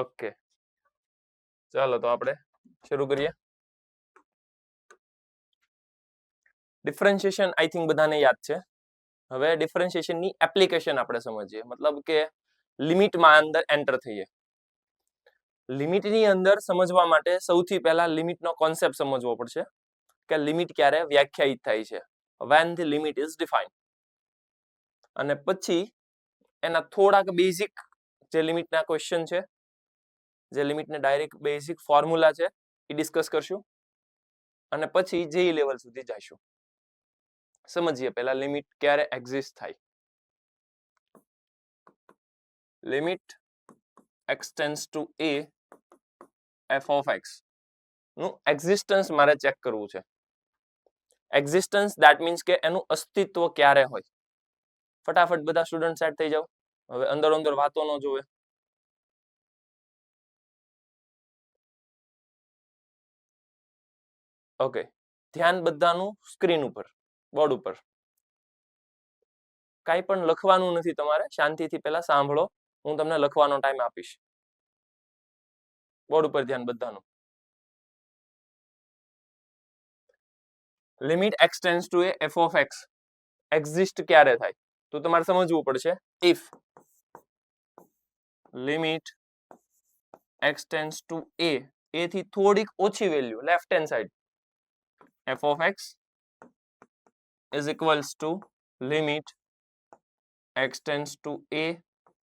Okay, ચાલો તો આપણે શરૂ કરીએ. ડિફરન્શિએશન આઈ થિંક બધાને યાદ છે. હવે ડિફરન્શિએશનની એપ્લિકેશન આપણે સમજીએ, મતલબ કે લિમિટમાં અંદર એન્ટર થઈએ. લિમિટની અંદર સમજવા માટે સૌથી પહેલા લિમિટનો કોન્સેપ્ટ સમજવો પડશે કે લિમિટ ક્યારે વ્યાખ્યાયિત થાય છે, when the limit is defined. અને પછી એના થોડાક બેઝિક જે લિમિટના ક્વેશ્ચન છે, જે લિમિટને ડાયરેક્ટ બેઝિક ફોર્મ્યુલા છે એ ડિસ્કસ કરશું અને પછી જે લેવલ સુધી જઈશું. સમજીએ પહેલા લિમિટ ક્યારે એક્ઝિસ્ટ થાય. Limit x tends to a f of x નું એક્ઝિસ્ટન્સ મારે ચેક કરવું છે. એક્ઝિસ્ટન્સ ધેટ મીન્સ કે એનું અસ્તિત્વ ક્યારે હોય. ફટાફટ બધા સ્ટુડન્ટ સેટ થઈ જાવ. હવે અંદર અંદર વાતો ન જોવે. ઓકે, ધ્યાન બધાનું સ્ક્રીન ઉપર, બોર્ડ ઉપર. કાંઈ પણ લખવાનું નથી તમારે, શાંતિથી પહેલા સાંભળો. હું તમને લખવાનો ટાઈમ આપીશ. બોર્ડ ઉપર ધ્યાન બધાનું. Limit x tends to a f of x exist ક્યારે થાય તો તમારે સમજવું પડશે. If limit x tends to a થી થોડીક ઓછી value left hand side f of x is equals to limit x tends to a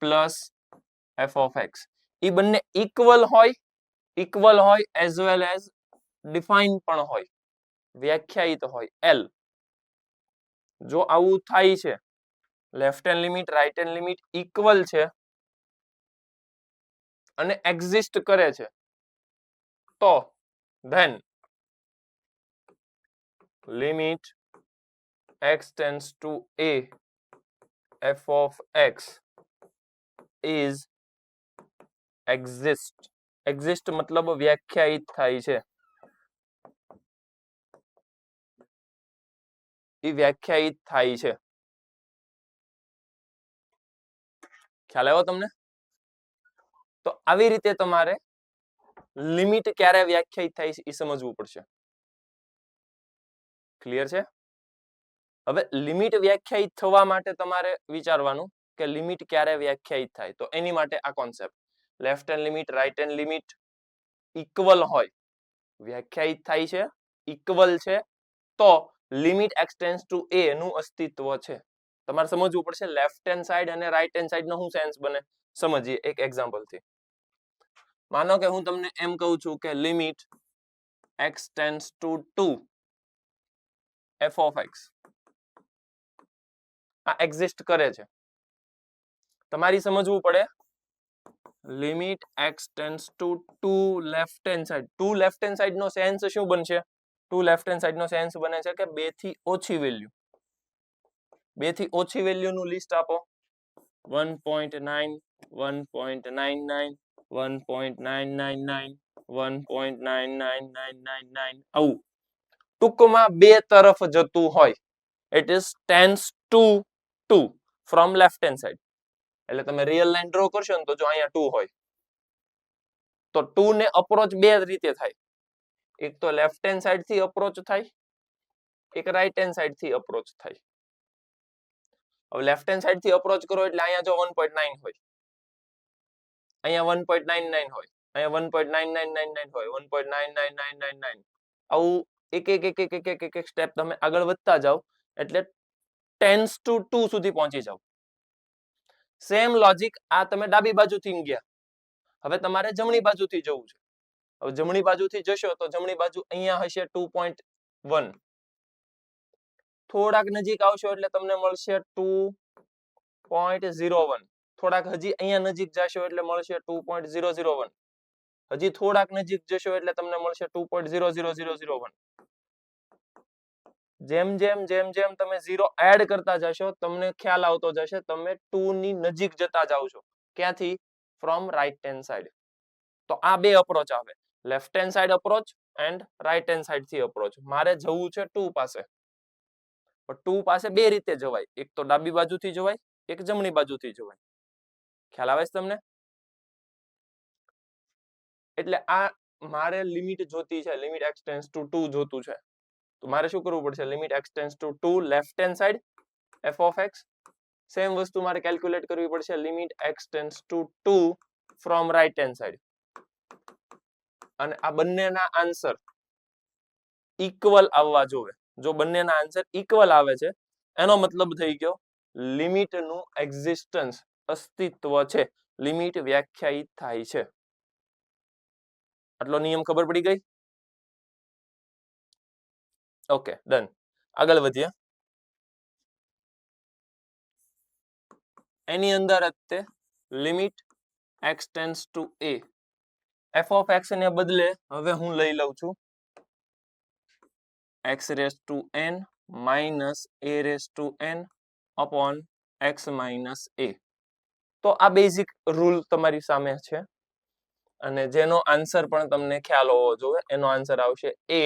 plus f of x. એ બંને ઇક્વલ હોય એઝ વેલ એઝ ડિફાઇન પણ હોય, વ્યાખ્યાયિત હોય L. જો આવું થાય છે, left hand limit right hand limit equal છે અને એક્ઝિસ્ટ કરે છે, તો then limit x tends to a f of x is exist. exist મતલબ વ્યાખ્યાયિત થાય છે. એ વ્યાખ્યાયિત થાય છે. ખ્યાલ આવ્યો તમને? તો આવી રીતે તમારે લિમિટ ક્યારે વ્યાખ્યાયિત થાય છે એ સમજવું પડશે. ક્લિયર છે? હવે લિમિટ વ્યાખ્યાયિત થવા માટે તમારે વિચારવાનું કે લિમિટ ક્યારે વ્યાખ્યાયિત થાય. તો એની માટે આ concept, left hand limit right hand limit equal હોય, વ્યાખ્યાયિત થાય છે, ઇક્વલ છે, તો limit x tends to a નું અસ્તિત્વ છે. તમારે સમજવું પડશે લેફ્ટ હેન્ડ સાઈડ અને રાઈટ હેન્ડ સાઈડ નો શું સેન્સ બને. સમજીએ એક એક્ઝામ્પલ થી. માનો કે હું તમને એમ કહું છું કે limit x tends to 2 f of x આ એક્ઝિસ્ટ કરે છે. તમારી સમજવું પડે limit x tends to 2 left hand side. 2 left hand side નો સેન્સ શું બનશે? 2 લેફ્ટ હેન્ડ સાઈડ નો સેન્સ બને છે કે 2 થી ઓછી વેલ્યુ. 2 થી ઓછી વેલ્યુ નું લિસ્ટ આપો. 1.9 1.99 1.999 1.99999 આવું ટૂંકમાં બે તરફ જતું હોય. It is tends to 2 from left hand side. એટલે તમે રિયલ લાઈન ડ્રો કરશો ને તો જો અહીંયા 2 હોય તો 2 ને અપ્રોચ બે રીતે થાય. એક તો લેફ્ટ હેન્ડ સાઈડ થી અપ્રોચ થાય, એક રાઈટ હેન્ડ સાઈડ થી અપ્રોચ થાય. હવે લેફ્ટ હેન્ડ સાઈડ થી અપ્રોચ કરો એટલે અહીંયા જો 1.9 હોય, અહીંયા 1.99 હોય, અહીંયા 1.9999 હોય, 1.99999 આવું એક એક એક એક એક એક સ્ટેપ તમે આગળ વધતા જાઓ એટલે ટેન્સ ટુ 2 સુધી પહોંચી જાઓ. સેમ લોજિક આ તમે ડાબી બાજુથી ગયા. હવે તમારે જમણી બાજુથી જવું છે. હવે જમણી બાજુથી જશો તો જમણી બાજુ અહીંયા હશે 2.1. થોડાક નજીક આવશો એટલે તમને મળશે 2.01. થોડાક હજી અહીંયા નજીક જશો એટલે મળશે 2.0001. હજી થોડાક નજીક જશો એટલે તમને મળશે 2.00001. જેમ જેમ જેમ જેમ તમે 0 એડ કરતા જશો તમને ખ્યાલ આવતો જશે તમે 2 ની નજીક જતા જાવ છો. ક્યાંથી? From right hand side. તો આ બે અપ્રોચ આવે, left hand side approach and right hand side થી અપ્રોચ. મારે જવું છે 2 પાસે. પણ 2 પાસે બે રીતે જવાય, એક તો ડાબી બાજુથી જવાય, એક જમણી બાજુથી જવાય. ખ્યાલ આવે છે તમને? એટલે આ મારે લિમિટ જોતી છે, લિમિટ x ટેન્ડ્સ ટુ 2 જોતું છે. તો મારે શું કરવું પડશે? Limit x tends to 2 left hand side f of x. Same વસ્તુ મારે કેલ્ક્યુલેટ કરવી પડશે limit x tends to 2 from right hand side. અને આ બંનેના આન્સર ઇક્વલ આવવા જોઈએ. જો બંનેના આન્સર ઇક્વલ આવે છે એનો મતલબ થઈ ગયો લિમિટ નું એક્ઝિસ્ટન્સ, અસ્તિત્વ છે, લિમિટ વ્યાખ્યાયિત થાય છે. આટલો નિયમ ખબર પડી ગઈ? Okay, done. આગળ વધીએ. એની અંદર તે limit x tends to a. f of x ને બદલે હવે હું લઈ લઉં છું x raise to n minus a raise to n upon x minus a. તો આ બેઝિક રૂલ તમારી સામે છે અને જેનો આન્સર પણ તમને ખ્યાલ હોવો જોઈએ. એનો આન્સર આવશે a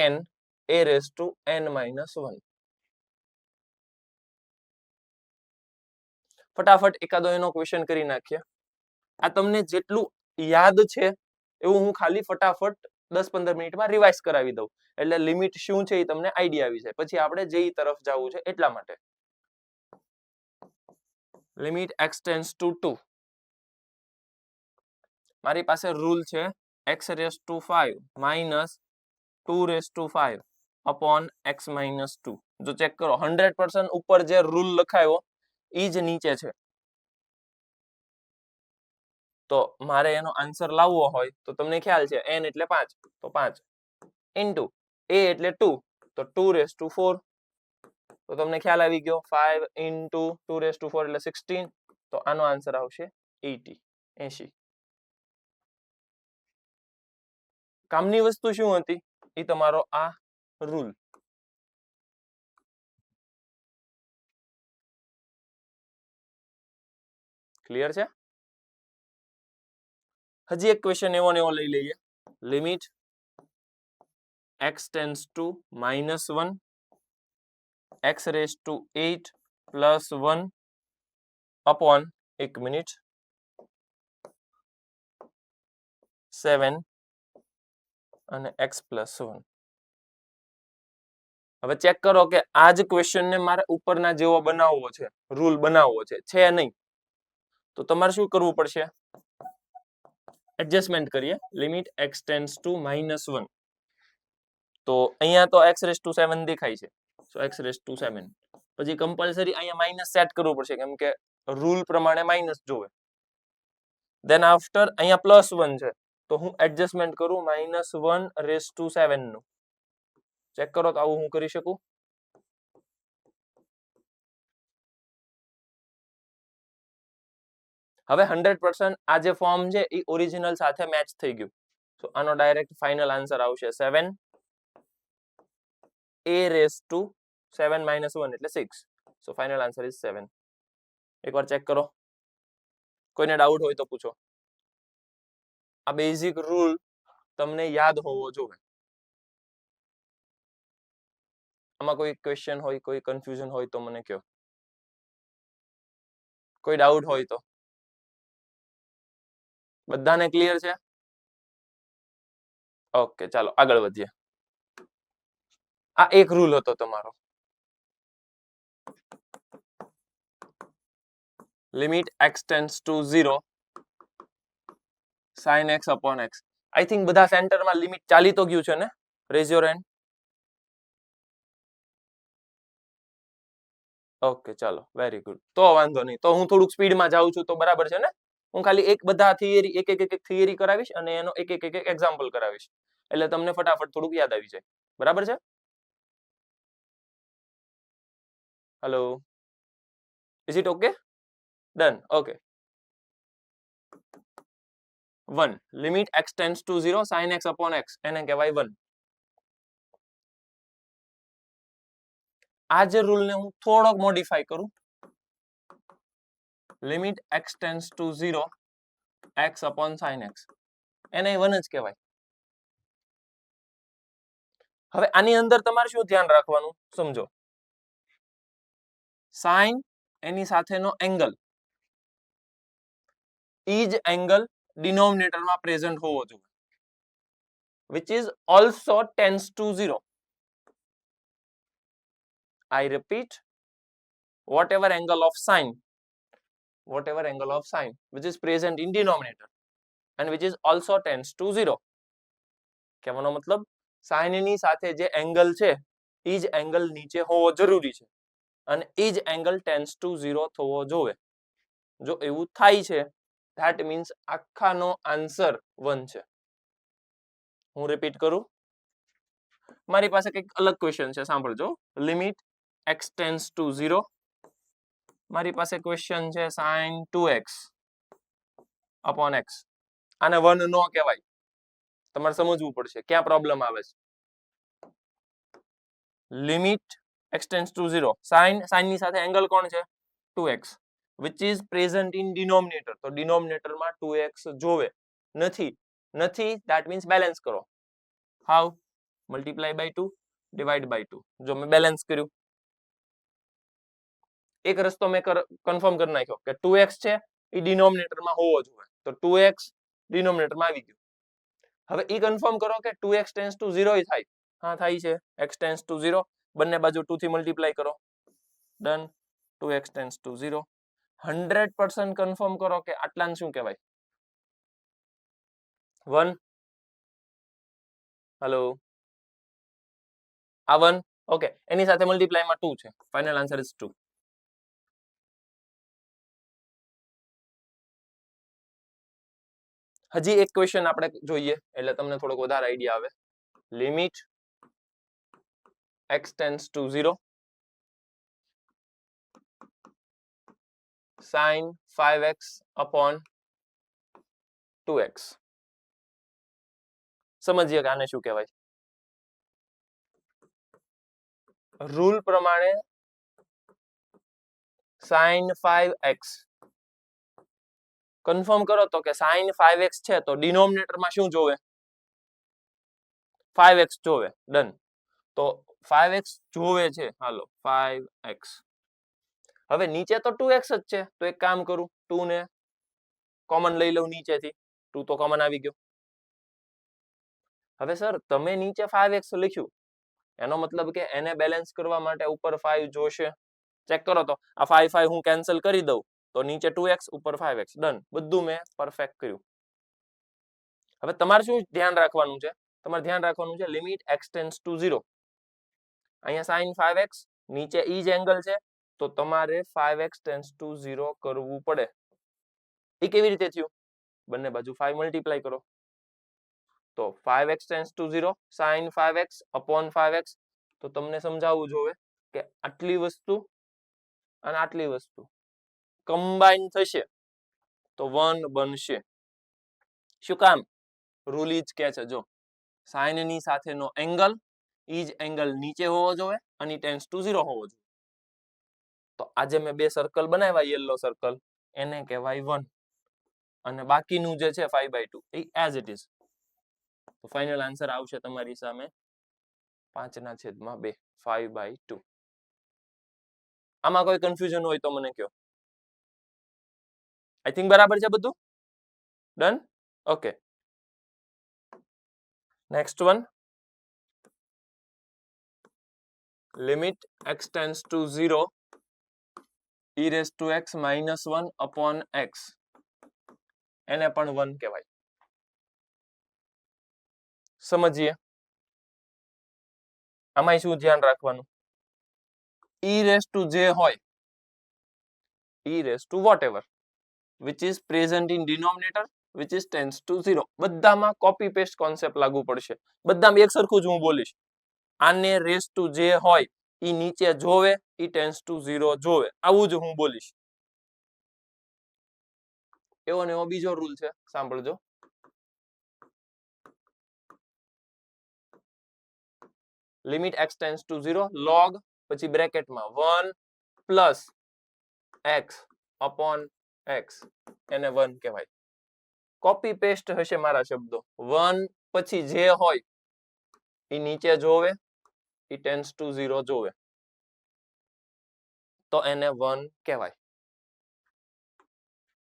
n a raise to n minus 1. ફટાફટ એકાદો એનો ક્વેશ્ચન કરી નાખીએ. આ તમને જેટલું યાદ છે એવું હું ખાલી ફટાફટ 10-15 મિનિટમાં રિવાઇઝ કરાવી દઉં એટલે લિમિટ શું છે એ તમને આઈડિયા આવી જાય. પછી આપણે જેઈ તરફ જવું છે એટલા માટે. Limit x tends to 2. મારી પાસે રૂલ છે x raise to 5 minus 2 raise to 5 upon x minus 2. જો ચેક કરો 100% ઉપર જે રૂલ લખાયો ઈ જ નીચે છે. તો મારે એનો આન્સર લાવવો હોય તો તમને ખ્યાલ છે n એટલે 5 તો 5 ઇન્ટુ a એટલે 2 તો 2 રેઝ ટુ 4. તો તમને ખ્યાલ આવી ગયો 5 ઇન્ટુ 2 રેઝ ટુ 4 એટલે 16. તો આનો આન્સર આવશે 80. કામની વસ્તુ શું હતી? એ તમારો આ રૂલ. ક્લિયર છે? હજી એક ક્વેશ્ચન એવો ને એવો લઈ લઈએ. Limit x tends to -1 x raise to 8 plus 1 upon 1 minus 7 અને x પ્લસ 1. હવે ચેક કરો કે આ જ ક્વેશ્ચન ને મારે ઉપરના જેવો બનાવવો છે, રૂલ બનાવવો છે નહીં. તો તમારે શું કરવું પડશે? એડજસ્ટમેન્ટ કરીએ. Limit x tends to -1. તો અહીંયા તો x રેઝ ટુ 7 દેખાય છે. સો x રેઝ ટુ 7. પછી કમ્પલસરી અહીંયા માઇનસ સેટ કરવું પડશે કેમ કે રૂલ પ્રમાણે માઇનસ જોવે. દેન આફ્ટર અહીંયા પ્લસ 1 છે તો હું એડજસ્ટમેન્ટ કરું -1 રેઝ ટુ 7 નું. ચેક કરો તો આવું હું કરી શકું? હવે 100% આ જે ફોર્મ છે એ ઓરિજિનલ સાથે મેચ થઈ ગયું. તો આનો ડાયરેક્ટ ફાઇનલ આન્સર આવશે 7 a રેઝ ટુ 7 minus 1 એટલે 6. સો ફાઇનલ આન્સર ઇઝ 7. એકવાર ચેક કરો. કોઈને ડાઉટ હોય તો પૂછો. આ બેઝિક રૂલ તમને યાદ હોવો જોઈએ. આમાં કોઈ ક્વેશ્ચન હોય, કોઈ કન્ફ્યુઝન હોય તો મને કહો. કોઈ ડાઉટ હોય તો. બધાને ક્લિયર છે? ઓકે, ચાલો આગળ વધીએ. આ એક રૂલ હતો તમારો. Limit x tends to 0 sin x upon x. I think બધા સેન્ટરમાં લિમિટ ચાલી તો ગયું છે ને? Rays your hand. ઓકે, ચાલો વેરી ગુડ. તો વાંધો નહીં. તો હું થોડુંક સ્પીડમાં જાઉં છું તો બરાબર છે ને? હું ખાલી એક બધા થિયરી એક થિયરી કરાવીશ અને એનો એક એક્ઝામ્પલ કરાવીશ એટલે તમને ફટાફટ થોડુંક યાદ આવી જાય. બરાબર છે? Hello, is it okay? Done. Okay. 1 limit x tends to 0 sin x upon x એને કહેવાય 1. આ જે રૂલને હું થોડોક મોડિફાઈ કરું. Limit x tends to 0 x upon sin x એને 1 જ કહેવાય. હવે આની અંદર તમારે શું ધ્યાન રાખવાનું સમજો. સાઇન એની સાથેનો એંગલ ઈ જ એંગલ ડિનોમિનેટરમાં પ્રેઝન્ટ હોવો જોઈએ, which is also tends to 0. I repeat, whatever angle of sine which is present in denominator and which is also tends to 0. કહેવાનો મતલબ સાઇન ની સાથે જે એંગલ છે એ જ એંગલ નીચે હોવો જરૂરી છે અને એ જ એંગલ ટેન્ડ્સ ટુ 0 થવો જોઈએ. જો એવું થાય છે ધેટ મીન્સ આખાનો આન્સર 1 છે. હું રિપીટ કરું, મારી પાસે કંઈક અલગ ક્વેશ્ચન છે, સાંભળજો. Limit x tends to 0. મારી પાસે ક્વેશ્ચન છે sin 2x upon x. આને 1 નો કહેવાય, તમારે સમજવું પડશે ક્યાં પ્રોબ્લેમ આવે છે. Limit x tends to 0, sin ની સાથે એંગલ કોણ છે 2x, which is present in denominator. તો ડિનોમિનેટરમાં 2x જોવે નથી, that means બેલેન્સ કરો. how? multiply by 2 divide by 2. જો મેં બેલેન્સ કર્યું, એક રસ્તો મેં કન્ફર્મ કરી નાખ્યો કે 2x છે એ ડિનોમિનેટરમાં હોવો જોઈએ, તો 2x ડિનોમિનેટરમાં આવી ગયું. હવે એ કન્ફર્મ કરો કે 2x ટેન્ડ્સ ટુ 0 થાય. હા થાય છે, x ટેન્ડ્સ ટુ 0, બંને બાજુ 2 થી મલ્ટીપ્લાય કરો, done. 2x tends to 0. 100% confirm કરો કે આટલાને શું કહેવાય 1. હેલો, આ 1, ઓકે, એની સાથે મલ્ટીપ્લાયમાં 2 છે, ફાઇનલ આન્સર ઇઝ 2. હજી એક ક્વેશ્ચન આપણે જોઈએ એટલે તમને થોડોક વધારે આઈડિયા આવે. Limit x tends to 0 sin 5x upon 2x. સમજીએ કે આને શું કહેવાય. રૂલ પ્રમાણે sin 5x કન્ફર્મ કરો તો કે sin 5x છે તો ડિનોમિનેટરમાં શું જોવે 5x જોવે, ડન. તો 5x જોવે છે, હાલો 5x. હવે નીચે તો 2x જ છે, તો એક કામ કરું 2 ને કોમન લઈ લઉં નીચેથી, 2 તો કોમન આવી ગયો. હવે સર તમે નીચે 5x લખ્યું, એનો મતલબ કે એને બેલેન્સ કરવા માટે ઉપર 5 જોશે. ચેક કરો તો આ 5 હું કેન્સલ કરી દઉં તો નીચે 2x ઉપર 5x, ડન. બધું મેં પરફેક્ટ કર્યું. હવે તમારે શું ધ્યાન રાખવાનું છે, તમારે ધ્યાન રાખવાનું છે લિમિટ x ટેન્ડ્સ ટુ 0. અહીંયા sin 5x નીચે ઈ જ એંગલ છે, તો તમારે 5x ટેન્ડ્સ ટુ 0 કરવું પડે. એ કેવી રીતે થયું, બંને બાજુ 5 મલ્ટીપ્લાય કરો, તો 5x tends to 0 sin 5x upon 5x. તો તમને સમજાવવું જોઈએ કે આટલી વસ્તુ અને આટલી વસ્તુ કમ્બાઈન થશે તો 1 બનશે. શું કામ, રૂલ ઈ જ કે છે, જો સાઇન ની સાથેનો એંગલ ઈ જ એંગલ નીચે હોવો જોઈએ અને ટેન્ડ્સ ટુ 0 હોવો જોઈએ. તો આજે મેં બે સર્કલ બનાવ્યા, યલો સર્કલ, એને કહેવાય 1 અને બાકીનું જે છે 5/2 એ એઝ ઇટ ઇઝ. તો ફાઇનલ આન્સર આવશે તમારી સામે 5/2, 5/2. આમાં કોઈ કન્ફ્યુઝન હોય તો મને કહો. આઈ થિંક બરાબર છે બધું, done, okay. Next one, limit x tends to 0 e raised to x minus 1 upon x. એને પણ 1 કહેવાય. સમજીએ આમાં શું ધ્યાન રાખવાનું, e raised to જે હોય, e raised to whatever which is present in denominator which is tends to 0. બધામાં કોપી પેસ્ટ કોન્સેપ્ટ લાગુ પડશે, બધામાં એક સરખું જ હું બોલીશ. આને રેસ ટુ જે હોય ઈ નીચે જોવે, ઈ ટેન્ડ્સ ટુ 0 જોવે, આવું જ હું બોલીશ. એવો ને એવો બીજો રૂલ છે, સાંભળજો. Limit x tends to 0 log પછી બ્રેકેટમાં 1 પ્લસ x અપોન x, એને 1 કહેવાય. કોપી પેસ્ટ હશે મારા શબ્દો, 1 પછી જે હોય ઈ નીચે જોવે, ઈ ટેન્ડ્સ ટુ 0 જોવે, તો એને 1 કહેવાય.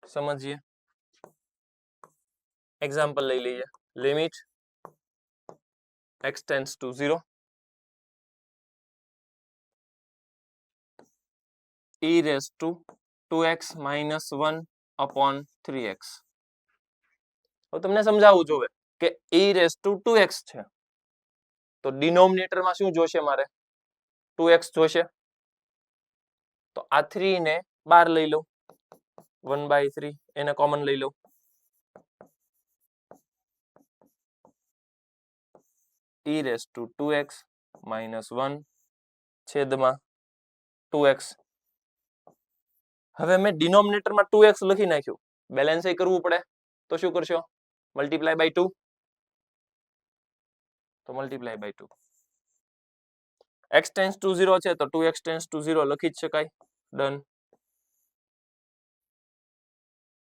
સમજીએ. એક્ઝામ્પલ લઈ લઈએ. Limit x tends to 0 e raised to 2x minus 1 upon 3x. હવે તમને સમજાવવું જોઈએ કે e raised to 2x છે તો ડિનોમિનેટરમાં શું જોશે મારે 2x જોશે તો આ 3 ને બહાર લઈ લો 1/3 એને કોમન લઈ લો e raised to 2x minus 1 છેદમાં 2x. હવે મેં ડિનોમિનેટરમાં 2x લખી નાખ્યું બેલેન્સ કરવું પડે તો શું કરશો મલ્ટીપ્લાય બાય 2 તો multiply by 2 x tends to 0 છે તો 2x ટેન્ડ્સ ટુ 0 લખી જ શકાય ડન.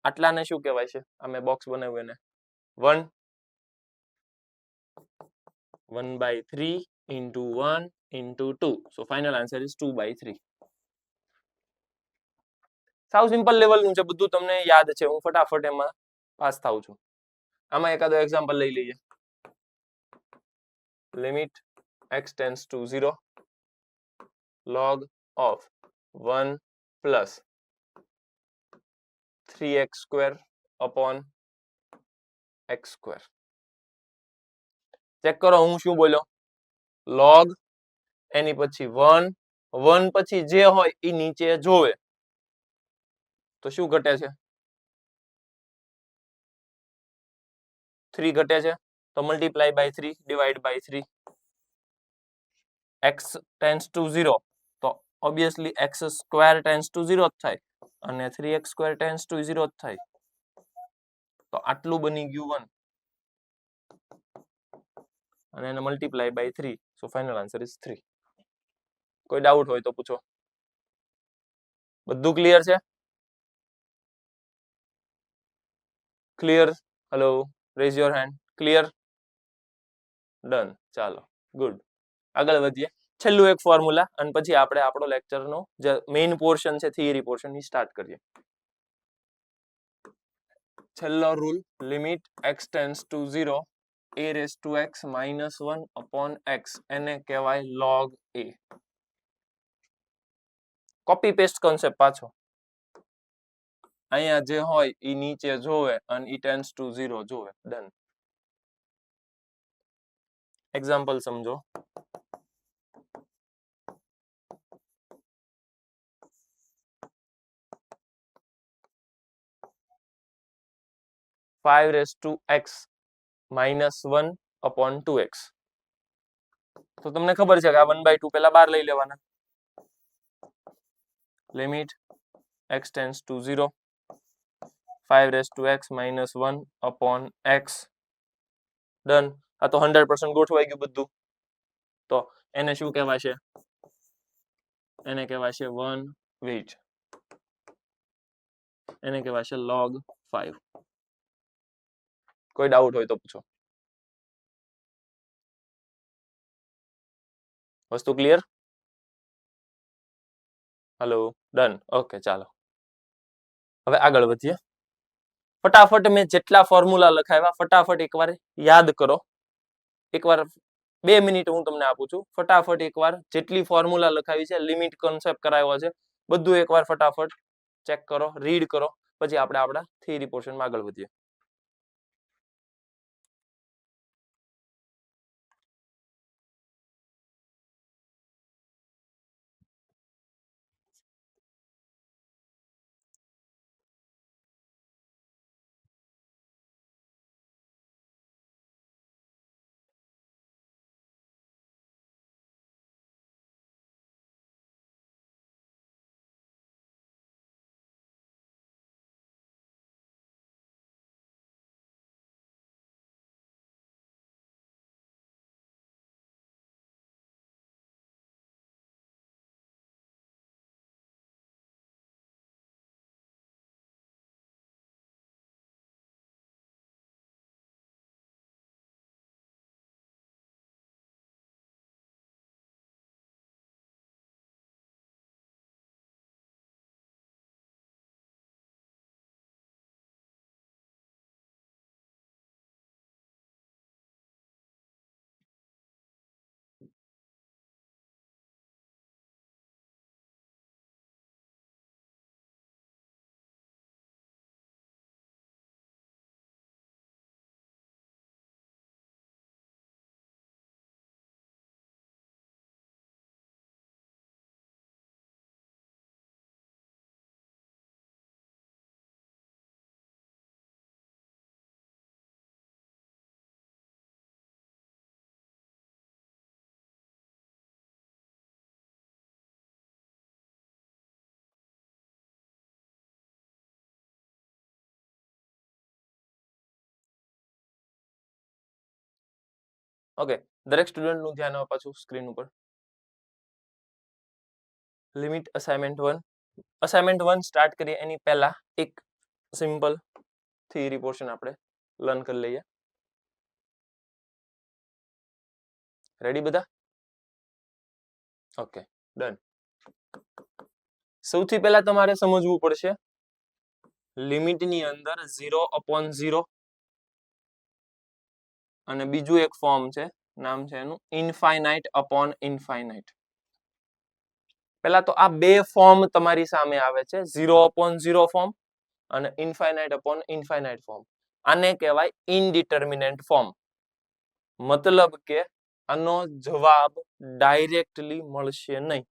આટલાને શું કહેવાય છે આ મેં બોક્સ બનાવ્યું એને 1 1/3 into 1 into 2 so final answer is 2/3. સાવ સિમ્પલ લેવલનું છે બધું તમને યાદ છે હું ફટાફટ એમાં પાસ થાઉં છું. આમાં એકાદો એક્ઝામ્પલ લઈ લઈએ. Limit x tends to 0 log of 1 plus 3x square upon x square. Check કરો હું શું બોલ્યો log એની પછી 1 1 પછી જે હોય એ નીચે જોવે તો શું ઘટે છે 3 ઘટે છે તો multiply by 3 divide by 3 x tends to 0 તો obviously x square tends to 0 જ થાય અને 3x સ્ક્વેર ટેન્ડ્સ ટુ 0 જ થાય તો આટલું બની ગયું 1 અને એને multiply by 3 so final answer is 3. કોઈ ડાઉટ હોય તો પૂછો. બધું ક્લિયર છે clear hello raise your hand clear done ચાલો ગુડ આગળ વધીએ છેલ્લું એક ફોર્મ્યુલા અને પછી આપણે આપણો લેક્ચરનો જે મેઇન પોર્શન છે થિયરી પોર્શન એ સ્ટાર્ટ કરીએ. છેલ્લો rule limit x tends to 0 a raised to x minus 1 upon x એને કહેવાય log a. Copy paste concept પાછો અહીંયા જે હોય એ નીચે જોવે અને ઈ ટેન્ડ્સ ટુ 0 જોવે ડન. એક્ઝામ્પલ સમજો 5 raised to x minus 1 upon 2x. તો તમને ખબર છે કે આ 1/2 પહેલા બહાર લઈ લેવાના limit x tends to 0 5 raised to x minus 1 upon x done. આ તો 100% ગોઠવાઈ ગયું બધું તો એને શું કહેવાશે એને કહેવાશે 1 વેઇટ એને કહેવાશે log 5. કોઈ ડાઉટ હોય તો પૂછો. વસ્તુ ક્લિયર હેલો ડન ઓકે ચાલો હવે આગળ વધીએ. ફટાફટ મેં જેટલા ફોર્મ્યુલા લખાવ્યા ફટાફટ એકવાર યાદ કરો. એકવાર 2 મિનિટ હું તમને આપું છું ફટાફટ એકવાર જેટલી ફોર્મ્યુલા લખાવી છે લિમિટ કોન્સેપ્ટ કરાવ્યો છે બધું એકવાર ફટાફટ ચેક કરો રીડ કરો પછી આપણે આપણા થિયરી પોર્શનમાં આગળ વધીએ. ઓકે, દરેક સ્ટુડન્ટ નું ધ્યાન આપવા પાછું સ્ક્રીન ઉપર. Limit assignment 1. અસાઇનમેન્ટ 1 સ્ટાર્ટ કરીએ એની પહેલા એક સિમ્પલ થિયરી પોર્શન આપણે લર્ન કરી લઈએ. રેડી બધા? Okay, done. સૌથી પહેલા તમારે સમજવું પડશે લિમિટની અંદર 0/0 અને બીજું એક ફોર્મ છે, નામ છે એનું ઇનફાઇનાઇટ અપોન ઇનફાઇનાઇટ. પહેલા તો આ બે ફોર્મ તમારી સામે આવે છે, 0/0 ફોર્મ અને ઇનફાઇનાઇટ અપોન ઇનફાઇનાઇટ ફોર્મ. આને કહેવાય ઇનડિટર્મિનેન્ટ ફોર્મ. મતલબ કે આનો જવાબ ડાયરેક્ટલી મળશે નહીં.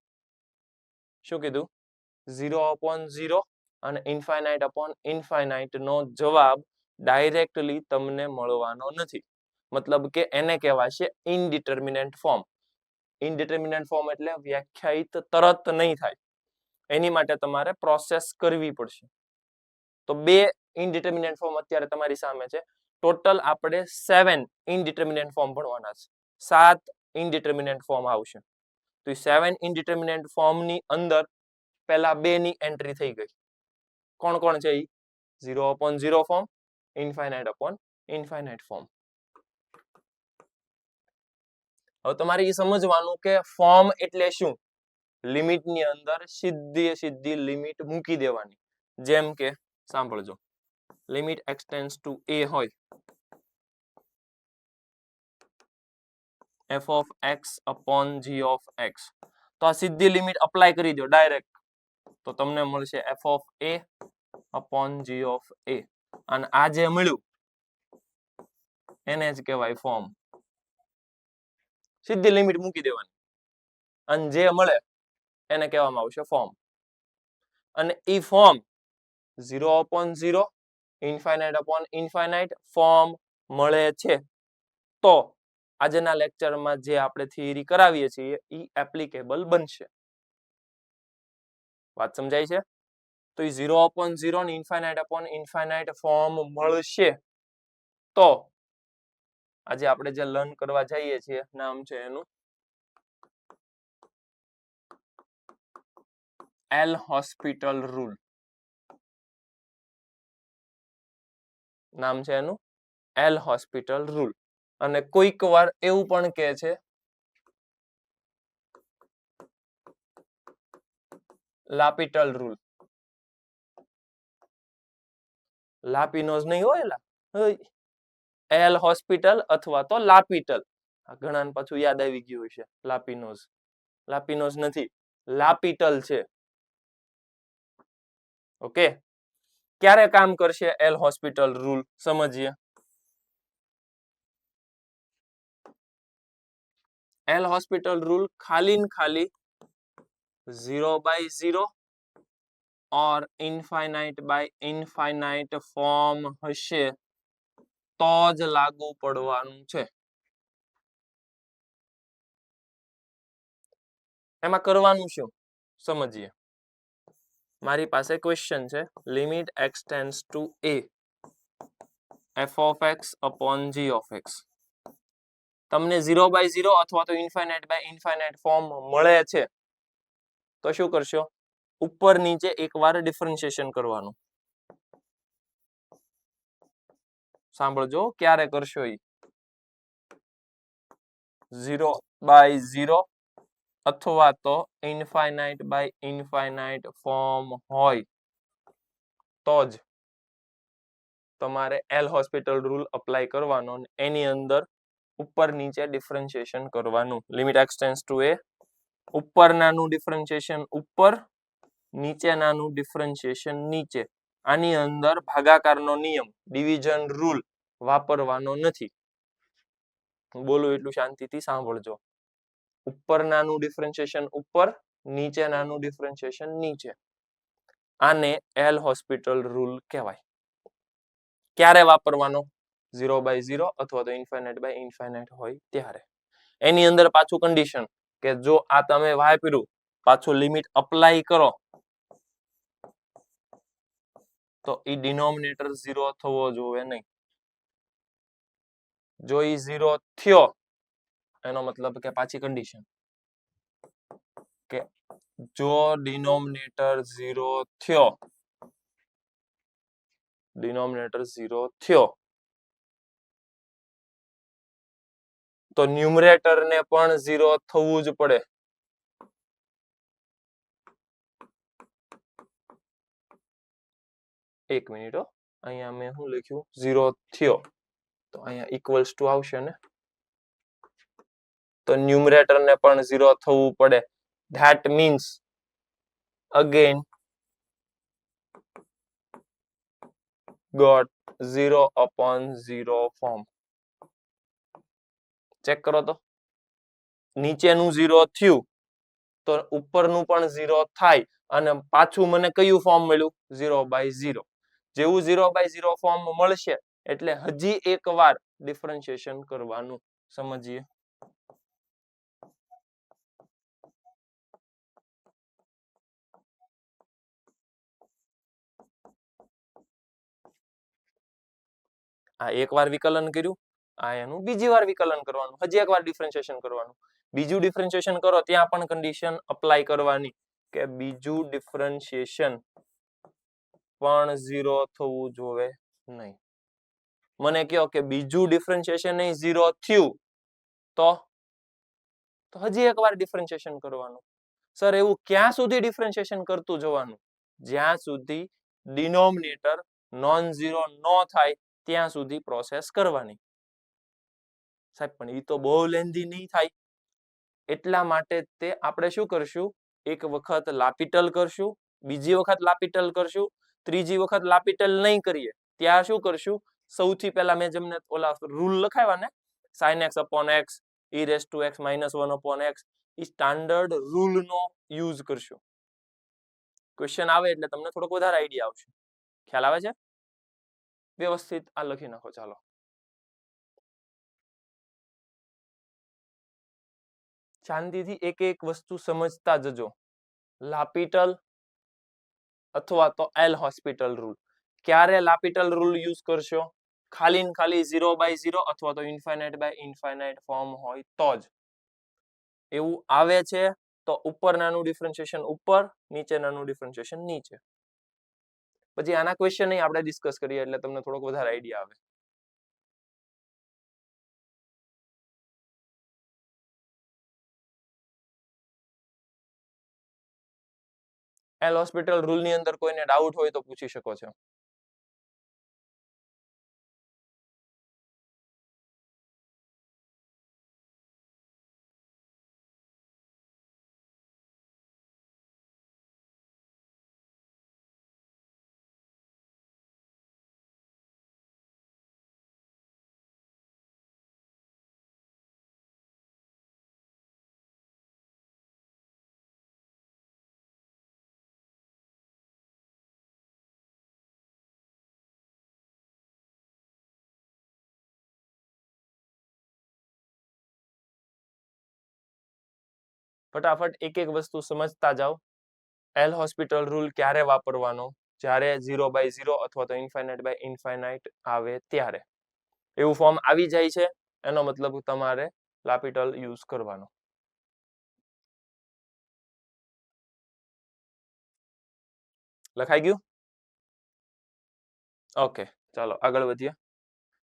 શું કીધું? 0/0 અને ઇનફાઇનાઇટ અપોન ઇનફાઇનાઇટ નો જવાબ ડાયરેક્ટલી તમને મળવાનો નથી. મતલબ કે એને કહેવાશે ઇનડિટર્મિનેન્ટ ફોર્મ. ઇનડિટર્મિનેન્ટ ફોર્મ એટલે વ્યાખ્યાયિત તરત નહીં થાય, એની માટે તમારે પ્રોસેસ કરવી પડશે. તો બે ઇનડિટર્મિનેન્ટ ફોર્મ અત્યારે તમારી સામે છે. ટોટલ આપણે 7 ઇનડિટર્મિનેન્ટ ફોર્મ ભણવાના છે. 7 ઇનડિટર્મિનેન્ટ ફોર્મ આવશે. તો 7 ઇનડિટર્મિનેન્ટ ફોર્મની અંદર પહેલા બે ની એન્ટ્રી થઈ ગઈ. કોણ કોણ છે? 0/0 form, infinite upon infinite form. હવે તમારે એ સમજવાનું કે ફોર્મ એટલે શું. લિમિટની અંદર સીધી લિમિટ મૂકી દેવાની. જેમ કે સાંભળજો, limit x tends to a હોય, f of x upon g of x, તો આ સીધી લિમિટ અપ્લાય કરી દો ડાયરેક્ટ, તો તમને મળશે f of a upon g of a. અને આ જે મળ્યું એને જ કહેવાય ફોર્મ. સીધી લિમિટ મૂકી દેવાની અને જે મળે એને કહેવામાં આવશે ફોર્મ. અને એ form 0/0 infinite upon infinite form મળે છે તો આજના લેક્ચરમાં જે આપણે થિયરી કરાવીએ છીએ એ એપ્લિકેબલ બનશે. વાત સમજાય છે? તો એ 0/0 ને ઇનફાઇનાઇટ અપોન ઇનફાઇનાઇટ ફોર્મ મળશે તો આજે આપણે જે લર્ન કરવા જઈએ છીએ નામ છે એનું એલ હોસ્પિટલ રૂલ. નામ છે એનું એલ હોસ્પિટલ રૂલ. અને કોઈક વાર એવું પણ કહે છે લાપિટલ રૂલ. લાપિનોઝ નહીં હોય એલા, એલ હોસ્પિટલ અથવા તો લાપિટલ. ઘણા પાછું યાદ આવી ગયું છે લાપિનોઝ. લાપિનોઝ નથી, લાપિટલ છે. ઓકે, ક્યારે કામ કરશે એલ હોસ્પિટલ રૂલ સમજીએ. એલ હોસ્પિટલ રૂલ ખાલી 0/0 और इनफाइनाइट बाय इनफाइनाइट फॉर्म હશે તો જ લાગુ પડવાનું છે. એમાં કરવાનું શું સમજીએ. મારી પાસે ક્વેશ્ચન છે, limit x tends to a f of x upon g of x. તમને 0/0 અથવા તો ઇનફાઇનાઇટ બાય ઇનફાઇનાઇટ ફોર્મ મળે છે તો શું કરશો? ઉપર નીચે એકવાર ડિફરન્શિએશન કરવાનું. સાંભળજો ક્યારે કરશો ઈ. 0/0 અથવા તો ઇનફાઇનાઇટ બાય ઇનફાઇનાઇટ ફોર્મ હોય તો જ તમારે એલ હોસ્પિટલ રૂલ અપ્લાય કરવાનો અને એની અંદર ઉપર નીચે ડિફરન્શિએશન કરવાનું. Limit x tends to a, ઉપરનાનું ડિફરન્શિએશન ઉપર, નીચેનાનું ડિફરન્શિએશન નીચે. આની અંદર ભાગાકારનો નિયમ ડિવિઝન રૂલ વાપરવાનો નથી. હું બોલું એટલું શાંતિથી સાંભળજો. ઉપરનાનું ડિફરન્શિએશન ઉપર, નીચેનાનું ડિફરન્શિએશન નીચે. આને એલ હોસ્પિટલ રૂલ કહેવાય. ક્યારે વાપરવાનો? 0/0 અથવા તો ઇનફાઇનાઇટ બાય ઇનફાઇનાઇટ હોય ત્યારે. એની અંદર પાછું કન્ડિશન કે જો આ તમે વાપર્યું પાછું લિમિટ અપ્લાય કરો તો ઈ ડિનોમિનેટર 0 થવો જોઈએ નહીં. જો ઈ 0 થયો એનો મતલબ કે પાછી કન્ડિશન કે જો ડિનોમિનેટર 0 થયો, ડિનોમિનેટર 0 થયો તો ન્યુમરેટર ને પણ 0 થવું જ પડે. એક મિનિટ હો, અહીંયા મેં શું લખ્યું 0 થયો તો અહીંયા ઇક્વલ્સ ટુ આવશે ને, તો ન્યુમરેટર ને પણ 0 થવું પડે. That means again got 0/0 form. Check કરો તો, નીચેનું 0 થયું તો ઉપરનું પણ 0 થાય અને પાછું મને કયું ફોર્મ મળ્યું 0/0. જેવું 0/0 ફોર્મ મળશે એટલે હજી એક વાર ડિફરન્શિએશન કરવાનું. સમજીએ. આ એક વાર વિકલન કર્યું, આ એનું બીજી વાર વિકલન કરવાનું, હજી એક વાર ડિફરન્શિએશન કરવાનું. બીજું ડિફરન્શિએશન કરો ત્યાં પણ કન્ડિશન અપ્લાય કરવાની કે બીજું ડિફરન્શિએશન પણ 0 થવું જોઈએ નહીં. મને કહો કે બીજું ડિફરન્શિએશન 0 થયું તો હજી એક વાર ડિફરન્શિએશન કરવાનું. સર એવું ક્યાં સુધી ડિફરન્શિએશન કરતું જવાનું? જ્યાં સુધી ડિનોમિનેટર નોન ઝીરો ન થાય ત્યાં સુધી પ્રોસેસ કરવાની. સાહેબ પણ એ તો બહુ લેન્ધી નહીં થાય, એટલા માટે તે આપણે શું કરશું, એક વખત લાપિટલ કરશું, બીજી વખત લાપિટલ કરશું, ત્રીજી વખત લાપિટલ નહીં કરીએ ત્યાં શું કરશું, સૌથી પહેલા મેં જેમને ઓલા રૂલ લખાવ્યા ને sin x upon x e raised to x minus 1 upon x, A standard rule no use કરશું. ક્વેશ્ચન આવે એટલે તમને થોડોક વધારે આઈડિયા આવશે. ખ્યાલ આવે છે? વ્યવસ્થિત આ લખી નાખો. ચાલો, શાંતિથી એક એક વસ્તુ સમજતા જજો. લાપિટલ અથવા તો એલ હોસ્પિટલ રૂલ. ક્યારે લાપિટલ રૂલ યુઝ કરશો? ખાલી ને ખાલી 0/0 અથવા તો ઇન્ફાઇનાઇટ બાય ઇન્ફાઇનાઇટ ફોર્મ હોય તો જ. એવું આવે છે તો ઉપર નાનું ડિફરન્શિએશન ઉપર, નીચે નાનું ડિફરન્શિએશન નીચે. પછી આના ક્વેશ્ચન નહીં આપણે ડિસ્કસ કરીએ એટલે તમને થોડોક વધારે આઈડિયા આવે. એલ હોસ્પિટલ રૂલ ની અંદર કોઈને ડાઉટ હોય તો પૂછી શકો છો. ફટાફટ એક એક વસ્તુ સમજતા જાઓ. એલ હોસ્પિટલ રૂલ ક્યારે વાપરવાનો? જ્યારે 0/0 અથવા તો ઇન્ફાઇનાઇટ બાય ઇન્ફાઇનાઇટ આવે ત્યારે. એવું ફોર્મ આવી જાય છે એનો મતલબ તમારે લાપિટલ યુઝ કરવાનો. લખાઈ ગયું? ઓકે, ચાલો આગળ વધીએ.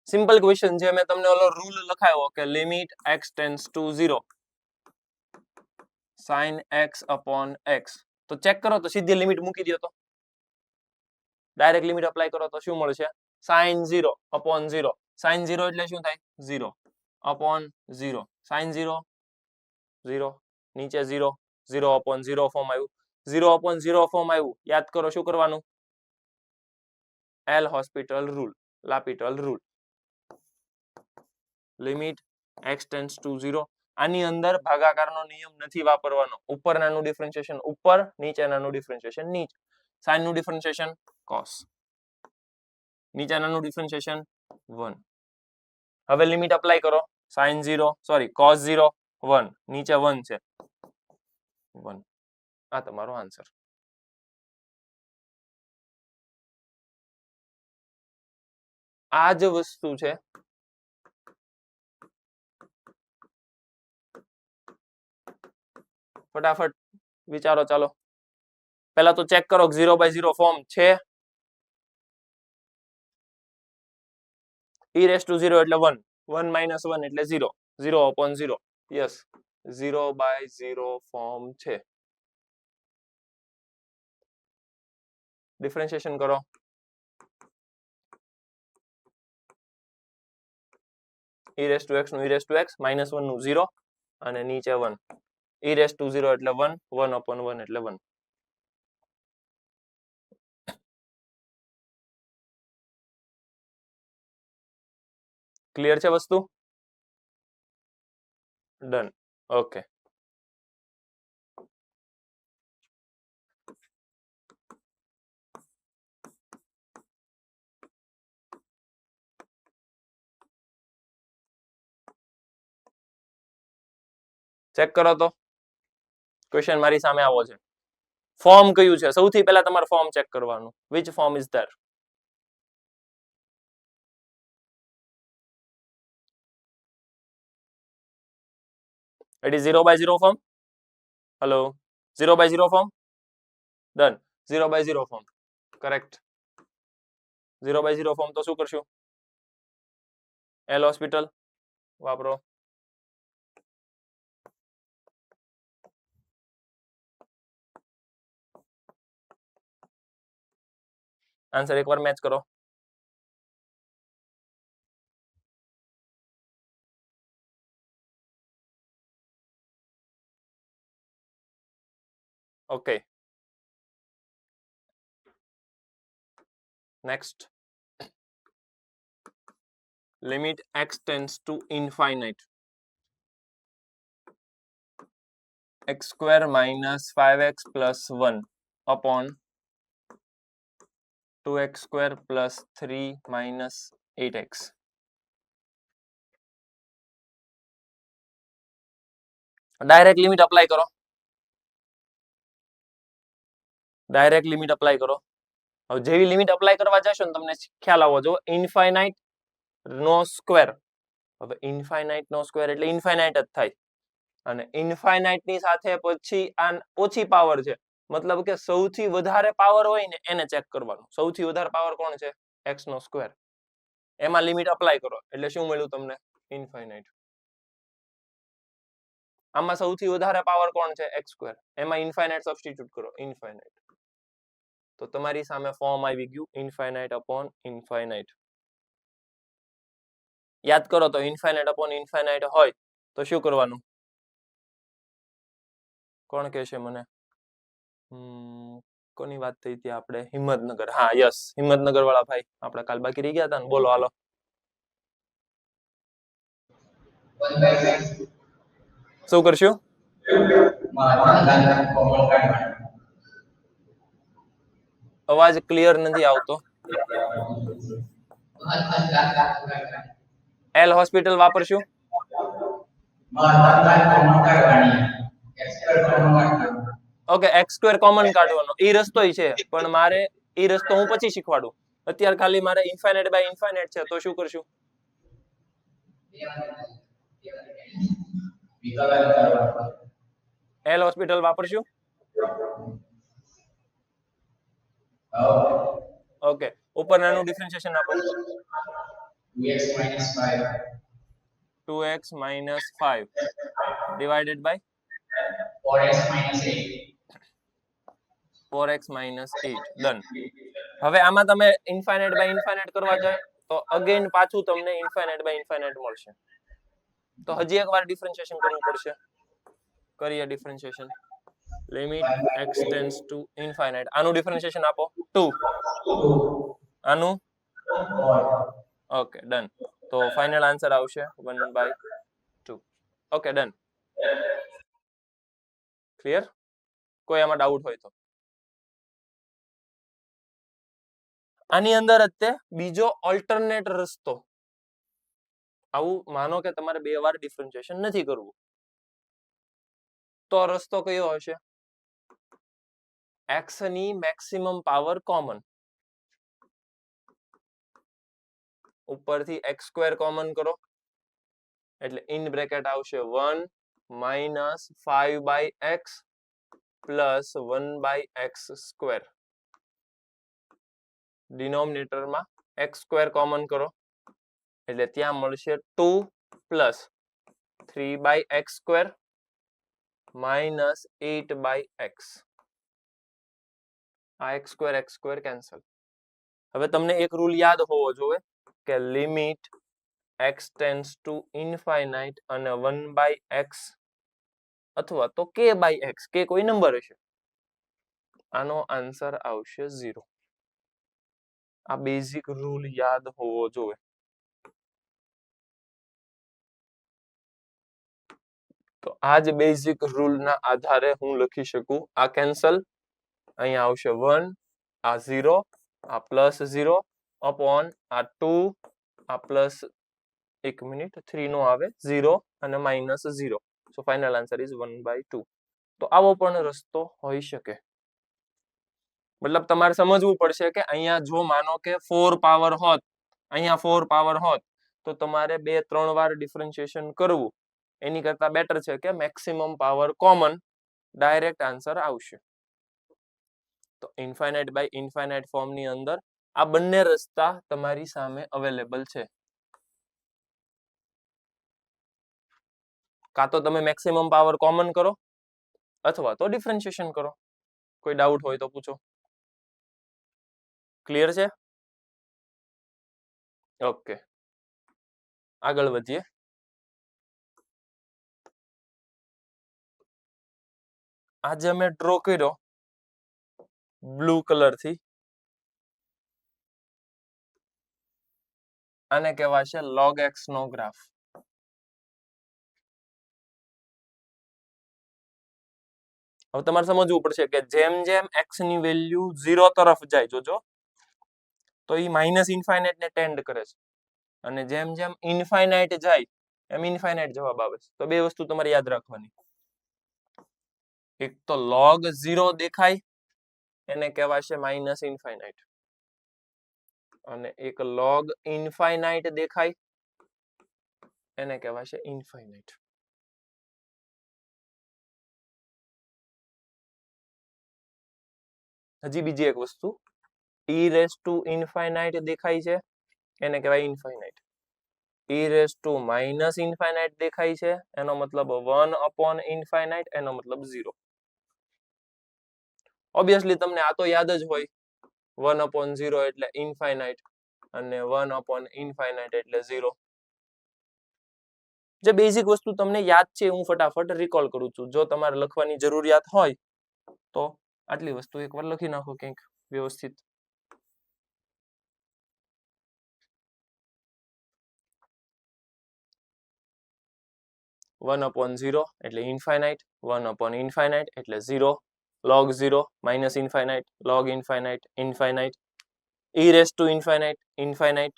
સિમ્પલ ક્વેશ્ચન છે, મેં તમને ઓલો રૂલ લખાયો કે limit x tends to 0 sin x upon x. તો ચેક કરો તો સીધી લિમિટ મૂકી દો તો ડાયરેક્ટ લિમિટ અપ્લાય કરો તો શું મળશે? sin 0 upon 0. sin 0 એટલે શું થાય? 0 upon 0. sin 0 0, નીચે 0, 0 upon 0 ફોર્મ આવ્યું. 0 upon 0 ફોર્મ આવ્યું. યાદ કરો શું કરવાનું? L'Hospital rule, L'Hopital rule. Limit x tends to 0. આની અંદર ભાગાકારનો નિયમ નથી વાપરવાનો. ઉપર નાનું ડિફરન્શિએશન ઉપર, નીચે નાનું ડિફરન્શિએશન નીચે. sin નું ડિફરન્શિએશન cos, નીચે નાનું ડિફરન્શિએશન 1. હવે લિમિટ અપ્લાય કરો. sin 0 સોરી cos 0 1, નીચે 1 છે 1. આ તમારો આન્સર. આ જ વસ્તુ છે ફટાફટ વિચારો. ચાલો પહેલા તો ચેક કરો 0/0 ફોર્મ છે. e raised to 0 એટલે 1, 1 minus 1 એટલે 0, 0/0. યસ, 0/0 ફોર્મ છે. ડિફરન્શિએશન કરો. e raised to x નું e raised to x, -1 નું 0 અને નીચે 1. e raised to 0 એટલે 1, 1/1 એટલે 1. ક્લિયર છે વસ્તુ? ડન. ઓકે. ચેક કરો તો ક્વેશ્ચન મારી સામે આવો છે. ફોર્મ કયું છે? સૌથી પહેલા તમારે ફોર્મ ચેક કરવાનું. Which form is there? It is 0/0 form. Hello, 0/0 form. Done. 0/0 form. Correct. 0/0 form તો શું કરશું? L hospital વાપરો. આન્સર એકવાર મેચ કરો. Okay. Next. Limit x tends to infinite. x square minus 5x plus 1 upon 2x square plus 3 minus 8x. Direct limit apply કરો. Direct limit apply કરો. હવે જેવી લિમિટ અપ્લાય કરવા જશો ને તમને ખ્યાલ આવવો જો ઇન્ફાઇનાઇટ નો સ્ક્વેર. હવે ઇન્ફાઇનાઇટ નો સ્ક્વેર એટલે ઇન્ફાઇનાઇટ જ થાય અને ઇન્ફાઇનાઇટ ની સાથે પછી આ ઓછી પાવર છે મતલબ કે સૌથી વધારે પાવર હોય ને એને ચેક કરવાનું. સૌથી વધારે પાવર કોણ છે? x નો સ્ક્વેર. એમાં લિમિટ અપ્લાય કરો એટલે શું મળ્યું તમને? ઇન્ફાઇનાઇટ. આમાં સૌથી વધારે પાવર કોણ છે? x square. એમાં ઇન્ફાઇનાઇટ સબસ્ટિટ્યુટ કરો. ઇન્ફાઇનાઇટ. તો તમારી સામે ફોર્મ આવી ગયું ઇન્ફાઇનાઇટ અપોન ઇન્ફાઇનાઇટ. યાદ કરો તો ઇન્ફાઇનાઇટ અપોન ઇન્ફાઇનાઇટ હોય તો શું કરવાનું? કોણ કહેશે મને? કોની વાત થઈ હતી આપણે? હિંમતનગર. હા યસ, હિંમતનગર વાળા ભાઈ આપણે કાલ બાકી રહી ગયા હતા ને. બોલો હાલો. શું કરશું? અવાજ ક્લિયર નથી આવતો. એલ હોસ્પિટલ વાપરશું. ઓકે, x સ્ક્વેર કોમન કાઢવાનો ઈ રસ્તો છે પણ મારે ઈ રસ્તો હું પછી શીખવાડું. અત્યારે ખાલી મારે ઇન્ફાઇનાઇટ બાય ઇન્ફાઇનાઇટ છે તો શું કરશું? એલ હોસ્પિટલ વાપરશું. ઓકે, ઉપર નાનું ડિફરન્શિએશન આપો. 2x minus 5 divided by 4x minus 8. Done. હવે આમાં તમે ઇન્ફાઇનાઇટ બાય ઇન્ફાઇનાઇટ કરવા જાય તો અગેન પાછું તમને ઇન્ફાઇનાઇટ બાય ઇન્ફાઇનાઇટ મળશે. તો હજી એકવાર ડિફરન્શિએશન કરવું પડશે. કરીએ differentiation. Limit x tends to infinite. આનું ડિફરન્શિએશન આપો 2. આનું ઓકે ડન. તો ફાઇનલ આન્સર આવશે 1/2. Okay done. ક્લિયર? કોઈ આમાં ડાઉટ હોય તો? આની અંદર જ તે બીજો ઓલ્ટરનેટ રસ્તો. આવું માનો કે તમારે 2 વાર ડિફરન્શિએશન નથી કરવું તો રસ્તો કયો હશે? x ની મેક્સિમમ પાવર કોમન. ઉપરથી x સ્ક્વેર કોમન કરો એટલે ઇન બ્રેકેટ આવશે 1 minus 5/x plus 1/x². ડિનોમિનેટરમાં x² common કરો એટલે ત્યાં મળશે 2 પ્લસ 3/x² માઇનસ 8/x. આ x² કેન્સલ. હવે તમને એક રૂલ યાદ હોવો જોઈએ કે limit x tends two infinite અને 1/x અથવા તો k/x, કે કોઈ નંબર હશે, આનો આન્સર આવશે 0. આ બેઝિક રૂલ યાદ હોવો જોઈએ. તો આ જ બેઝિક રૂલના આધારે હું લખી શકું આ કેન્સલ, અહીંયા આવશે 1, આ 0, આ પ્લસ 0 અપોન આ 2, આ પ્લસ 3 નો આવે 0 અને minus 0. So final answer is 1/2. તો આવો પણ રસ્તો હોઈ શકે. મતલબ તમારે સમજવું પડશે કે અહીંયા જો માનો કે 4 પાવર હોત, અહીંયા 4 પાવર હોત, તો તમારે 2-3 વાર ડિફરન્શિએશન કરવું એની કરતા બેટર છે કે maximum power common, direct answer આવશે. તો ઇન્ફાઇનાઇટ બાય ઇન્ફાઇનાઇટ ફોર્મની અંદર આ બંને રસ્તા તમારી સામે અવેલેબલ છે. કાં તો તમે મેક્સિમમ પાવર કોમન કરો અથવા તો ડિફરન્શિએશન કરો. કોઈ ડાઉટ હોય તો પૂછો. ક્લિયર છે? ઓકે, આગળ વધીએ. આજે અમે ડ્રો કર્યો બ્લુ કલરથી, આને કહેવાશે log x નો ગ્રાફ. હવે તમારે સમજવું પડશે કે જેમ જેમ x ની વેલ્યુ 0 તરફ જાય, જોજો તો એ માઇનસ ઇન્ફાઇનાઇટ ને ટેન્ડ કરે છે, અને જેમ જેમ ઇન્ફાઇનાઇટ જાય એમ ઇન્ફાઇનાઇટ જવાબ આવે છે. તો બે વસ્તુ તમારે યાદ રાખવાની. એક તો log 0 દેખાય એને કહેવાશે માઇનસ ઇન્ફાઇનાઇટ, અને એક log ઇન્ફાઇનાઇટ દેખાય એને કહેવાશે ઇન્ફાઇનાઇટ. હજી બીજી એક વસ્તુ, e રેઝ ટુ ઇન્ફાઇનાઇટ દેખાય છે એને કહેવાય infinite. e raise to minus infinite દેખાય છે એનો મતલબ 1 અપોન ઇન્ફાઇનાઇટ, એનો મતલબ 0. ઓબ્વિયસલી તમને આ તો યાદ જ હોય, 1 અપોન 0 એટલે ઇન્ફાઇનાઇટ અને 1 અપોન ઇન્ફાઇનાઇટ એટલે 0. જે બેઝિક વસ્તુ તમને યાદ છે હું ફટાફટ રિકોલ કરું છું. જો તમારે લખવાની જરૂરિયાત હોય તો આટલી વસ્તુ એકવાર લખી નાખો કંઈક વ્યવસ્થિત. વન અપોન 0 એટલે ઇન્ફાઇનાઇટ, 1 અપોન ઇન્ફાઇનાઇટ એટલે 0, log 0 minus infinite, log infinite, infinite, e raise to infinite, infinite,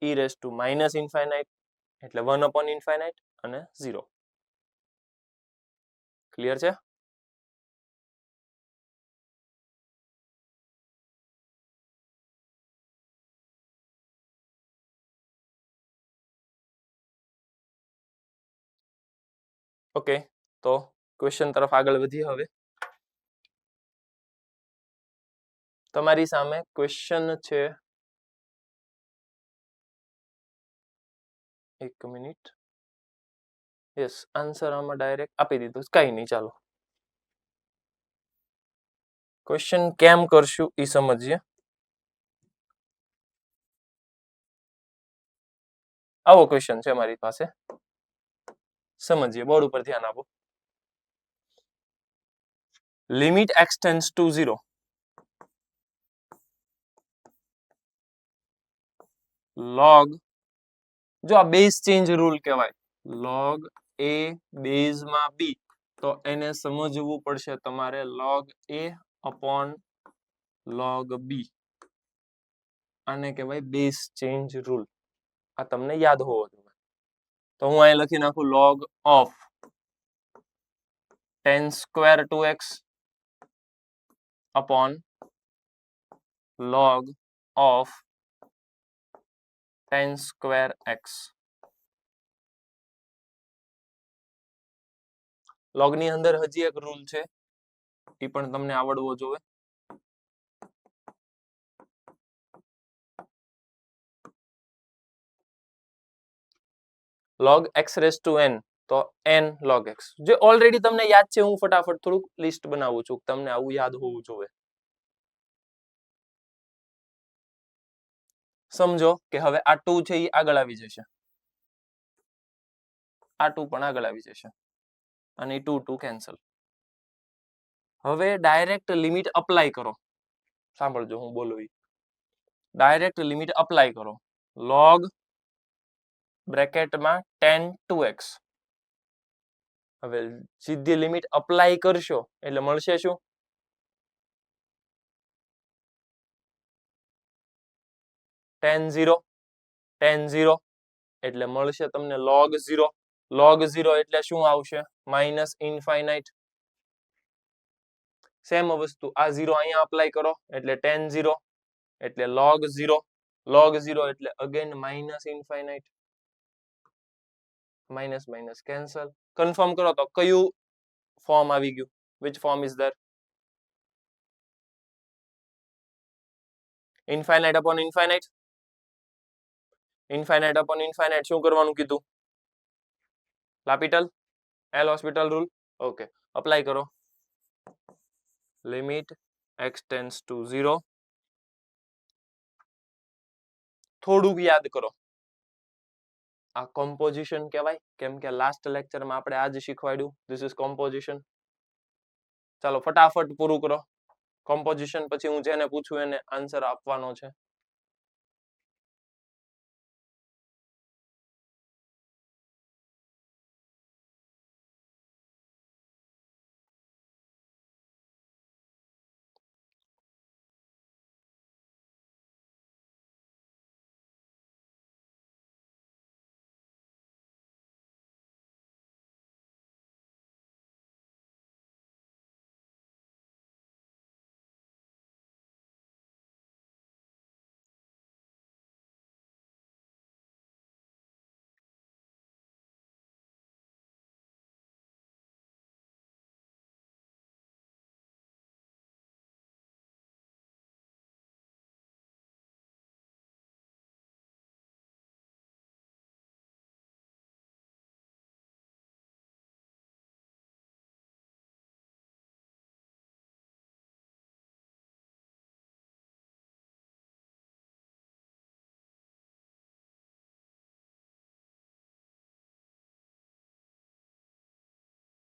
e raise to minus infinite એટલે 1 અપોન ઇન્ફાઇનાઇટ અને 0. ક્લિયર છે? ઓકે, તો ક્વેશ્ચન તરફ આગળ વધીએ. હવે તમારી સામે ક્વેશ્ચન છે, એક મિનિટ. યસ, આન્સર આમાં ડાયરેક્ટ આપી દીધું, કઈ નહીં, ચાલો ક્વેશ્ચન કેમ કરશું એ સમજીએ. આવો ક્વેશ્ચન છે મારી પાસે, સમજીએ. બોર્ડ ઉપર ધ્યાન આપો. Limit x tends to 0, log, જો આ બેઝ ચેન્જ રૂલ કહેવાય, log a બેઝ માં b, તો એને સમજવું પડશે તમારે log a upon log b. આને કહેવાય બેઝ ચેન્જ રૂલ. આ તમને યાદ હોવો જોઈએ. તો હું અહીં લખી નાખું log of tan² 2x upon log of tan² x. log ની અંદર હજી એક રૂલ છે, એ પણ તમને આવડવો જોઈએ. log x raised to n તો n log x જે ઓલરેડી તમને યાદ છે. હું ફટાફટ થોડુંક લિસ્ટ બનાવું છું, તમને આવું યાદ હોવું જોઈએ. સમજો કે હવે આ 2 છે એ આગળ આવી જશે, આ 2 પણ આગળ આવી જશે અને 2 કેન્સલ. હવે ડાયરેક્ટ લિમિટ અપ્લાય કરો. સાંભળજો હું બોલું, ડાયરેક્ટ લિમિટ અપ્લાય કરો. log બ્રેકેટમાં 10 2x. હવે સીધી લિમિટ અપ્લાય કરશો એટલે મળશે શું? 10 0 10 0 એટલે મળશે તમને log 0. log 0 એટલે શું આવશે? Minus infinite. સેમ વસ્તુ આ 0 અહીંયા અપ્લાય કરો એટલે 10 0 એટલે log 0. log 0 એટલે again minus infinite. Minus minus cancel. Confirm કરો તો કયું ફોર્મ આવી ગયું? which form is there? Infinite upon infinite. Infinite upon infinite શું કરવાનું કીધું? L'Hopital L'Hospital rule. Okay, apply કરો. Limit x tends to 0. થોડુંક યાદ કરો. આ કોમ્પોઝિશન કહેવાય, કેમ કે લાસ્ટ લેક્ચરમાં આપણે આ જ શીખવાડ્યું. This is composition. ચાલો ફટાફટ પૂરું કરો કોમ્પોઝિશન. પછી હું જેને પૂછું એને આન્સર આપવાનો છે.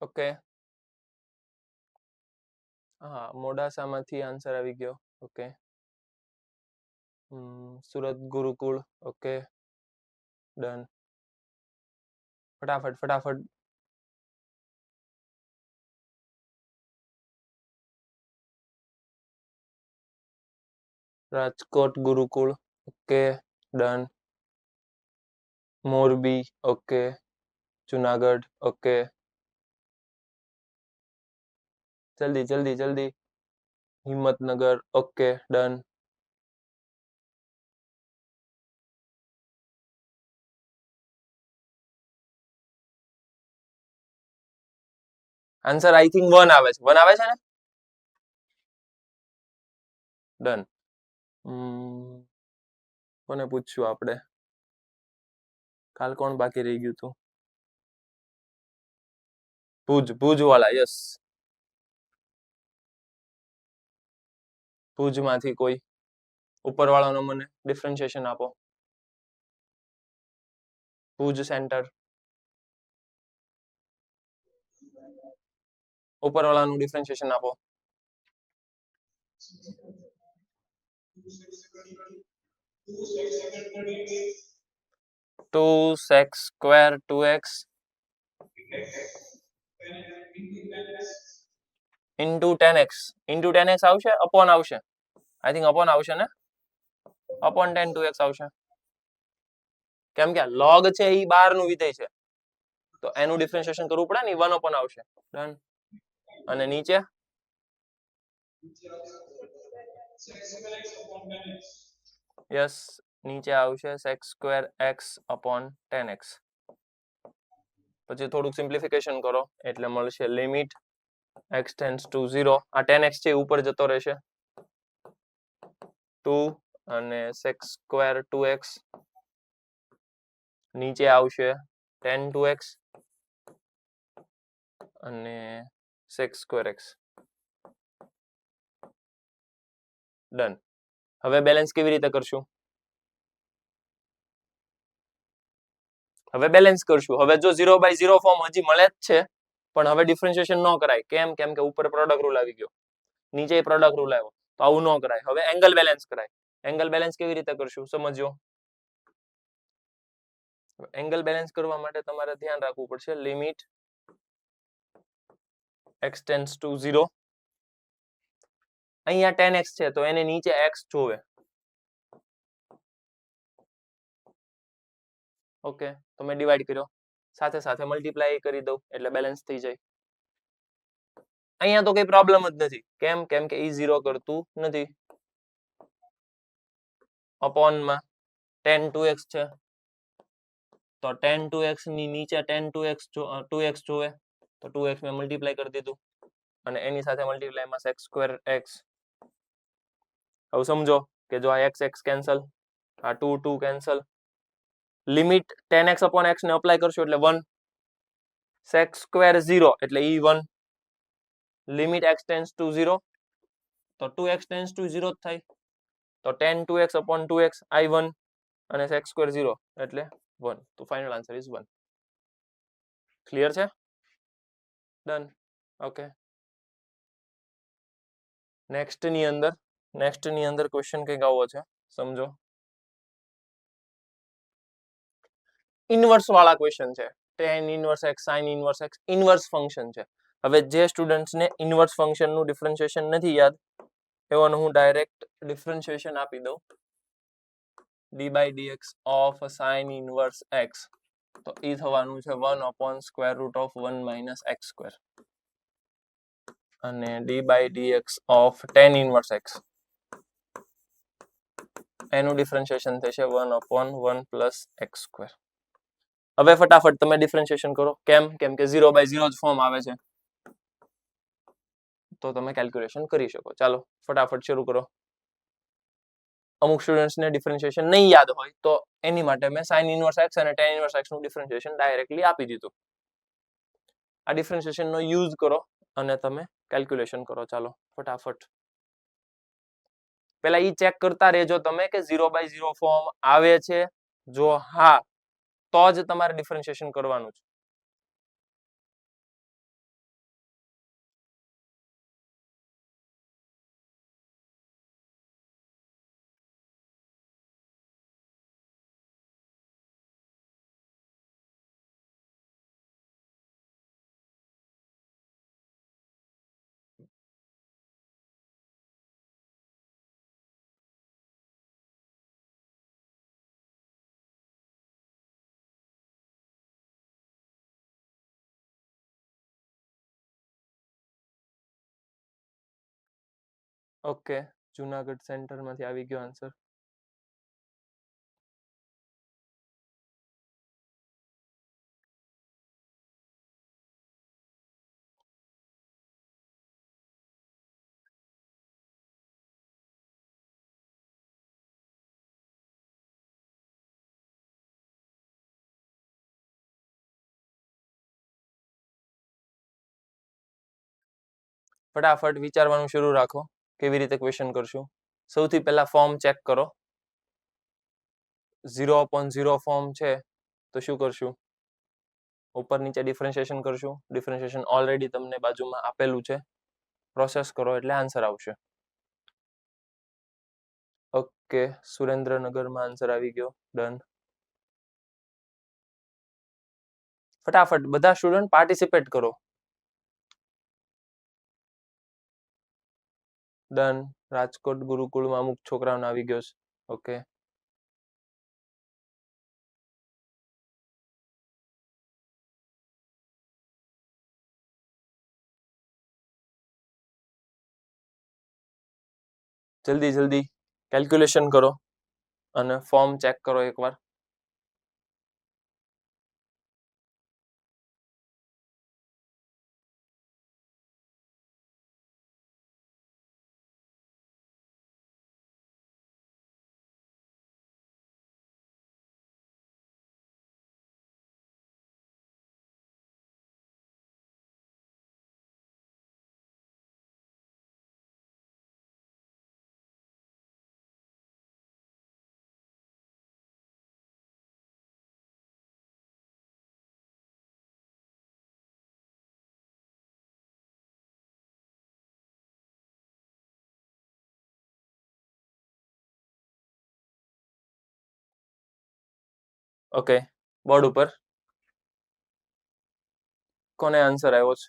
ઓકે, હા, મોડાસામાંથી આન્સર આવી ગયો. Okay, Surat Gurukul. Okay, done. ફટાફટ ફટાફટ. Rajkot Gurukul. Okay, done. Morbi. Okay, Junagadh. Okay, જલ્દી જલ્દી જલ્દી. Himmatnagar. Okay, done. Answer I think 1 આવે છે. 1 આવે છે ને? ડન. કોને પૂછશું આપણે? કાલ કોણ બાકી રહી ગયું હતું? ભુજ. ભુજવાળા. યસ, ભુજમાંથી કોઈ ઉપરવાળાનો મને ડિફરન્શિએશન આપો. ભુજ સેન્ટર. ઉપરવાળાનું ડિફરન્શિએશન આપો. 2x² 2x into 10x into 10x આવશે? અપોન આવશે? આઈ થિંક અપોન આવશે ને? અપોન 10 2x આવશે. કેમ કે log છે એ બહારનું વિધેય છે, તો એનું ડિફરન્શિએશન કરવું પડે ને. 1 અપોન આવશે. ડન. અને નીચે યસ, નીચે આવશે sec² x upon 10x. પછી થોડુંક સિમ્પ્લિફિકેશન કરો એટલે મળશે લિમિટ x ટેન્ડ્સ ટુ 0 આ 10x છે ઉપર જતો રહેશે 2 અને sec સ્ક્વેર 2x નીચે આવશે 10 2x અને sec સ્ક્વેર x ડન. હવે બેલેન્સ કેવી રીતે કરશું? હવે બેલેન્સ કરશું. હવે જો 0/0 ફોર્મ હજી મળે જ છે પણ હવે ડિફરન્શિએશન ન કરાય. કેમ? કેમ કે ઉપર પ્રોડક્ટ રૂલ આવી ગયો, નીચે પ્રોડક્ટ રૂલ આવ્યો, તો આવું ન કરાય. હવે એંગલ બેલેન્સ કરાય. એંગલ બેલેન્સ કેવી રીતે કરશું સમજો. એંગલ બેલેન્સ કરવા માટે તમારે ધ્યાન રાખવું પડશે લિમિટ x ટેન્ડ્સ ટુ 0. અહીંયા 10x છે તો એને નીચે x જોવે. ઓકે, તો મેં ડિવાઈડ કર્યો, સાથે સાથે મલ્ટીપ્લાય કરી દઉં એટલે બેલેન્સ થઈ જાય. અહીંયા તો કઈ પ્રોબ્લેમ જ નથી. કેમ? કેમ કે ઈ 0 કરતું નથી. અપોનમાં 10 2x છે તો 10 2x ની નીચે 10 2x જોવે તો 2x મેં મલ્ટીપ્લાય કરી દીધું અને એની સાથે મલ્ટીપ્લાયમાં sec સ્ક્વેર x. હવે સમજો કે જો આ x x કેન્સલ, આ 2 2 cancel, limit 10x upon x ને અપ્લાય કરશો એટલે 1, sec સ્ક્વેર 0 એટલે ઈ 1, લિમિટ x ટેન્ડ્સ ટુ 0 તો 2x ટેન્ડ્સ ટુ 0 જ થાય તો 10 2x upon 2x i1 અને sec સ્ક્વેર 0 એટલે 1. તો ફાઇનલ આન્સર ઇઝ 1. ક્લિયર છે? ડન. ઓકે, નેક્સ્ટ ની અંદર ક્વેશ્ચન કંઈક આવો છે, સમજો. ઇનવર્સ વાળા ક્વેશ્ચન છે. tan inverse x sin inverse x inverse function છે. હવે જે સ્ટુડન્ટ્સ ને ઇનવર્સ ફંક્શન નું ડિફરન્શિએશન નથી યાદ એવાનું હું ડાયરેક્ટ ડિફરન્શિએશન આપી દઉં. d/dx of sin inverse x તો ઈ થવાનું છે 1 upon square root of 1 minus x square અને d/dx of tan inverse x એનું ડિફરન્શિએશન થશે 1 upon 1 plus x square. હવે ફટાફટ તમે ડિફરન્શિએશન કરો. કેમ? કેમ કે 0/0 જ ફોર્મ આવે છે તો તમે કેલ્ક્યુલેશન કરી શકો. ચાલો ફટાફટ શરૂ કરો. અમુક સ્ટુડન્ટ્સને ડિફરન્શિએશન નહીં યાદ હોય તો એની માટે મેં sin ઇનવર્સ x અને tan ઇનવર્સ x નું ડિફરન્શિએશન ડાયરેક્ટલી આપી દીધું. આ ડિફરન્શિએશનનો યુઝ કરો અને તમે કેલ્ક્યુલેશન કરો. ચાલો ફટાફટ. પહેલા ઈ ચેક કરતા રહેજો તમે કે 0/0 ફોર્મ આવે છે. જો હા તો જ તમારે ડિફરન્શિએશન કરવાનું છે. ઓકે, જુનાગઢ સેન્ટરમાંથી આવી ગયો આન્સર. ફટાફટ વિચારવાનું શરૂ રાખો કેવી રીતે ક્વેશ્ચન કરશું. સૌથી પહેલા ફોર્મ ચેક કરો. 0/0 ફોર્મ છે તો શું કરશું? ઉપર નીચે ડિફરન્શિએશન કરશું. ડિફરન્શિએશન ઓલરેડી તમને બાજુમાં આપેલું છે, પ્રોસેસ કરો એટલે આન્સર આવશે. ઓકે, સુરેન્દ્રનગરમાં આન્સર આવી ગયો. ડન. ફટાફટ બધા સ્ટુડન્ટ પાર્ટિસિપેટ કરો. ડન. રાજકોટ ગુરુકુળમાં અમુક છોકરાઓને આવી ગયો છે. ઓકે, જલ્દી જલ્દી કેલ્ક્યુલેશન કરો અને ફોર્મ ચેક કરો એકવાર. ઓકે, બોર્ડ ઉપર કોને આન્સર આવ્યો છે?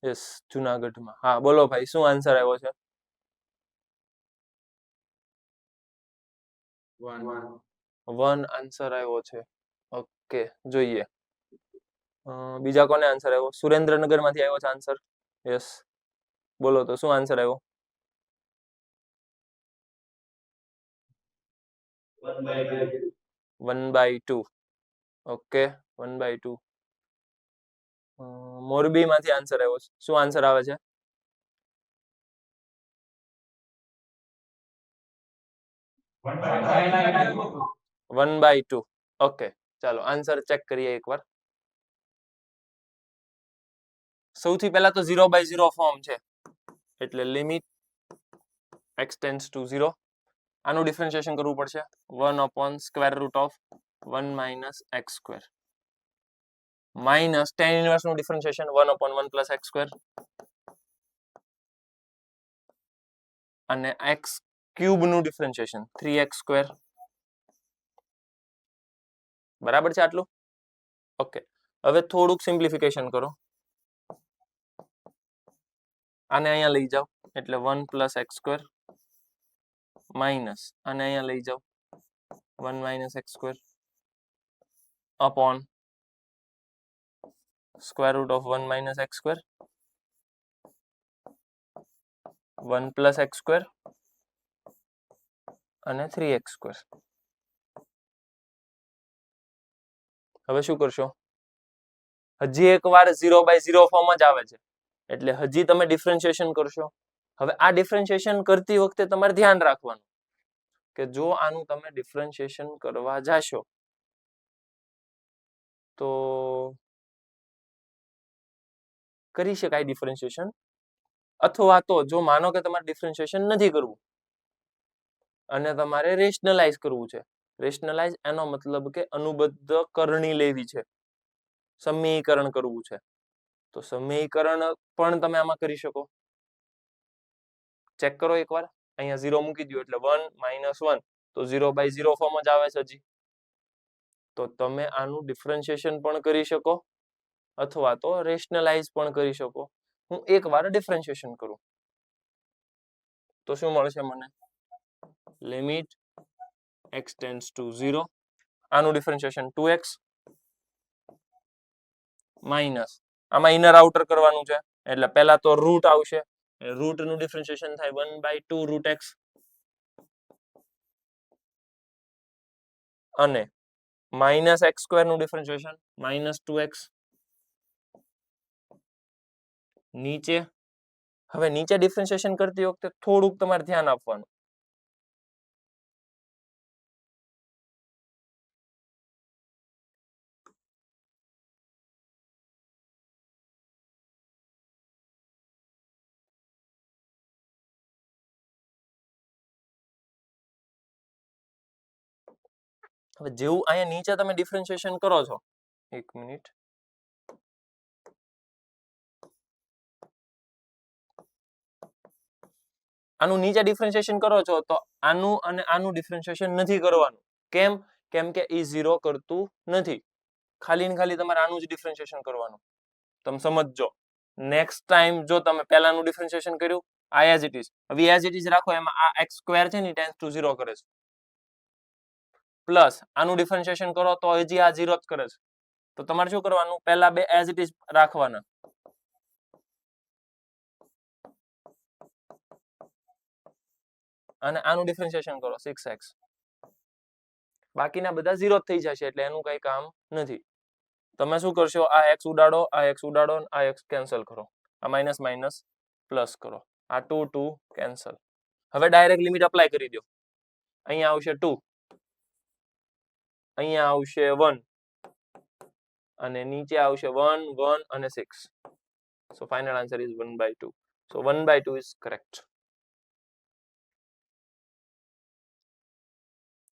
યસ, જુનાગઢમાં. હા બોલો ભાઈ, શું આન્સર આવ્યો છે? 1 આન્સર આવ્યો છે. ઓકે, જોઈએ. બીજા કોને આન્સર આવ્યો? સુરેન્દ્રનગર માંથી આવ્યો છે આન્સર. યસ, બોલો તો શું આન્સર આવ્યો? 1/2. ઓકે, 1/2. મોરબી માંથી આન્સર આવ્યો છે. શું આન્સર આવે છે? 1/2. ઓકે, ચાલો આન્સર ચેક કરીએ એકવાર. સૌથી પહેલા તો 0/0 ફોર્મ છે, એટલે લિમિટ x ટેન્ડ્સ ટુ 0. આનું ડિફરન્શિએશન કરવું પડશે. 1/√(1 - x²) માઇનસ tan ઇન્વર્સ નું ડિફરન્શિએશન 1/1 + x² અને x³ નું ડિફરન્શિએશન 3x². બરાબર છે આટલું? ઓકે, હવે થોડુંક સિમ્પ્લિફિકેશન કરો. આને અહીંયા લઈ જાઓ એટલે 1 + x² માઇનસ આને અહીંયા લઈ જાઓ 1 - x² અપોન √(1 - x²) 1 + x² અને 3x². હવે શું કરશો? હજી એકવાર 0/0 ફોર્મ જ આવે છે, એટલે હજી તમે ડિફરન્શિએશન કરશો. હવે આ ડિફરન્શિએશન કરતી વખતે તમારે ધ્યાન રાખવાનું કે જો આનું તમે ડિફરન્શિએશન કરવા જાશો તો કરી શકાય ડિફરન્શિએશન, અથવા તો જો માનો કે તમારે ડિફરન્શિએશન નથી કરવું અને તમારે રેશનલાઇઝ કરવું છે. રેશનલાઇઝ એનો મતલબ કે અનુબદ્ધ કરણી લેવી છે, સમીકરણ કરવું છે, તો સમીકરણ પણ તમે આમાં કરી શકો. ચેક કરો એકવાર. અહીંયા 0 મૂકી દો એટલે 1 - 1, તો 0/0 ફોર્મ જ આવે છે હજી. તો તમે આનું ડિફરન્શિએશન પણ કરી શકો અથવા તો રેશનલાઇઝ પણ કરી શકો. હું એકવાર ડિફરન્શિએશન કરું તો શું મળશે મને? Limit x tends to 0. આનું ડિફરન્શિએશન 2x માઇનસ આમાં ઇનર આઉટર કરવાનું છે, એટલે પહેલા તો રૂટ આવશે. રૂટ નું ડિફરન્શિએશન થાય 1/2√x અને માઇનસ x² નું ડિફરન્શિએશન -2x. નીચે હવે નીચે ડિફરન્શિએશન કરતી વખતે થોડુંક તમારે ધ્યાન આપવાનું. હવે જેવું અહીંયા નીચે તમે ડિફરન્શિએશન કરો છો, એક મિનિટ, આનું નીચે ડિફરન્શિએશન કરો છો તો આનું અને આનું ડિફરન્શિએશન નથી કરવાનું. કેમ? કેમ કે એ 0 કરતું નથી. ખાલી ને ખાલી તમારે આનું જ ડિફરન્શિએશન કરવાનું. તમે સમજજો. નેક્સ્ટ ટાઈમ જો તમે પહેલાનું ડિફરન્શિએશન કર્યું, આ એઝ ઇટ ઇઝ, હવે એઝ ઇટ ઇઝ રાખો, એમાં આ x² છે ને ટેન્ડ્સ ટુ 0 કરે છે, પ્લસ આનું ડિફરન્શિએશન કરો તો હજી આ 0 જ કરે છે. તો તમારે શું કરવાનું? પહેલા બે એઝ ઇટ ઇઝ રાખવાના. અને આનું ડિફરન્શિએશન કરો 6x. બાકીના બધા 0 થઈ જશે, એટલે એનું કઈ કામ નથી. તમે શું કરશો? આ x ઉડાડો, આ x ઉડાડો, આ x કેન્સલ કરો, આ માઇનસ માઇનસ પ્લસ કરો, આ 2 2 કેન્સલ. હવે ડાયરેક્ટ લિમિટ અપ્લાય કરી દો. અહીંયા આવશે 2, અહીંયા આવશે 1 અને નીચે આવશે 1 1 અને 6. So final answer is 1/2. So 1/2 is correct.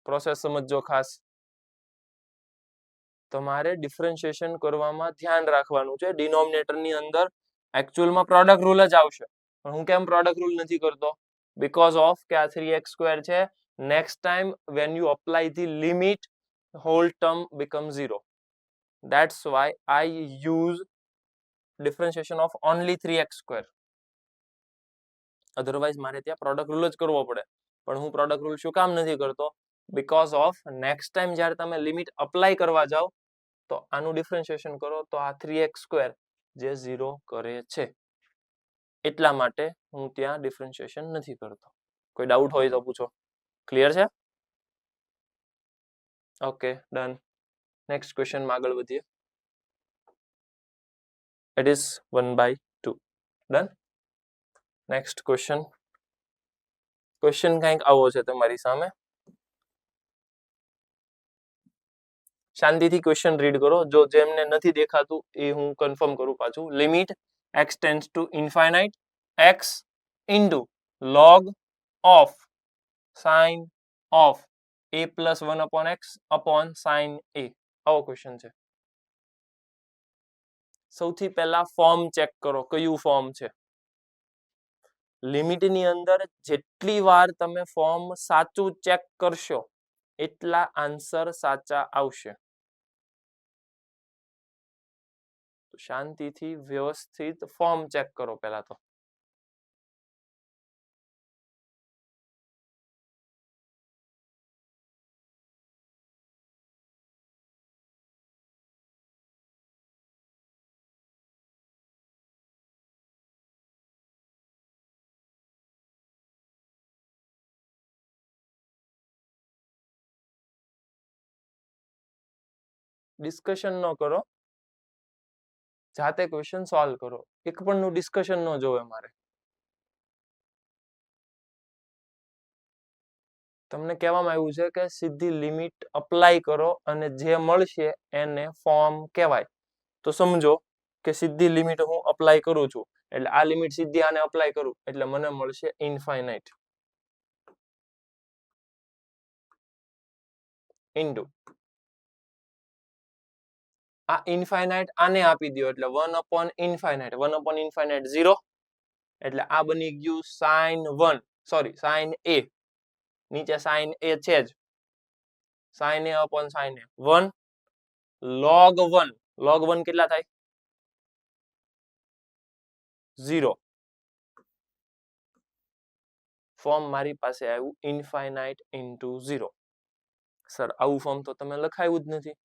Process સમજો ખાસ. તમારે ડિફરન્શિએશન કરવામાં ધ્યાન રાખવાનું છે. ડિનોમિનેટરની અંદર એકચ્યુઅલમાં પ્રોડક્ટ રૂલ જ આવશે, પણ હું કેમ પ્રોડક્ટ રૂલ નથી કરતો? બીકોઝ ઓફ કે આ 3x² છે next time when you apply the limit, whole term becomes 0. That's why I use differentiation of only 3x square. otherwise મારે ત્યાં પ્રોડક્ટ રૂલ જ કરવો પડે, પણ હું પ્રોડક્ટ રૂલ શું કામ નથી કરતો? because of next time જ્યારે તમે લિમિટ અપ્લાય કરવા જાઓ તો આનું ડિફરન્શિએશન કરો તો આ 3x સ્ક્વેર જે 0 કરે છે, એટલા માટે હું ત્યાં ડિફરન્શિએશન નથી કરતો. કોઈ ડાઉટ હોય તો પૂછો. ક્લિયર છે? Okay, done. નેક્સ્ટ ક્વેશ્ચન માં આગળ વધીએ. it is 1/2. Done. Next question. Question કંઈક આવો છે તમારી સામે. શાંતિથી ક્વેશ્ચન રીડ કરો. જો જેમને નથી દેખાતું એ હું કન્ફર્મ કરું પાછું. Limit x tends two infinite x into log of sin of a plus 1 upon x upon sin a. આવો ક્વેશ્ચન છે. સૌથી પહેલા ફોર્મ ચેક કરો, કયું ફોર્મ છે. લિમિટની અંદર જેટલી વાર તમે ફોર્મ સાચું ચેક કરશો એટલા આન્સર સાચા આવશે. શાંતિથી વ્યવસ્થિત ફોર્મ ચેક કરો પહેલા તો. ડિસ્કશન ન કરો, જાતે ક્વેશ્ચન સોલ્વ કરો. એક પણ નું ડિસ્કશન ન જોવે મારે. તમને કહેવામાં આવ્યું છે કે સીધી લિમિટ અપ્લાય કરો અને જે મળશે એને ફોર્મ કહેવાય. તો સમજો કે સીધી લિમિટ હું અપ્લાય કરું છું, એટલે આ લિમિટ સીધી આને અપ્લાય કરું એટલે મને મળશે ઇન્ફાઇનાઇટ ઇન્ટુ આ ઇન્ફાઇનાઇટ આને આપી દો એટલે 1 upon ઇન્ફાઇનાઇટ 1 upon ઇન્ફાઇનાઇટ 0, એટલે આ બની ગયું sin 1 સોરી sin a. નીચે sin a છે જ, sin a upon sin a 1 log 1 log 1 કેટલા થાય? 0. ફોર્મ મારી પાસે આવ્યું ઇન્ફાઇનાઇટ ઇન્ટુ 0. સર આવું ફોર્મ તો તમે લખાયું જ નથી.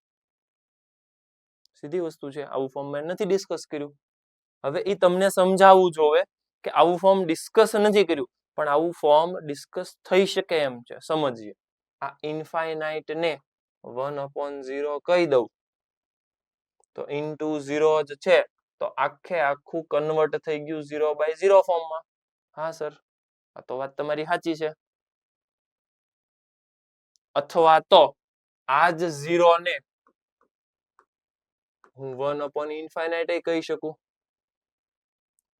સીધી વસ્તુ છે, આવું ફોર્મ મેં નથી ડિસ્કસ કર્યું. હવે એ તમને સમજાવવું જોવે કે આવું ફોર્મ ડિસ્કસ નથી કર્યું, પણ આવું ફોર્મ ડિસ્કસ થઈ શકે એમ છે. સમજીએ. આ ઇન્ફાઇનાઇટ ને 1 upon 0 કહી દઉં તો ઇન્ટુ 0 જ છે, તો આખે આખું કન્વર્ટ થઈ ગયું 0/0 ફોર્મમાં. હા સર, આ તો વાત તમારી સાચી છે. અથવા તો આ જ 0 ને હું 1 upon ઇન્ફાઇનાઇટ કહી શકું.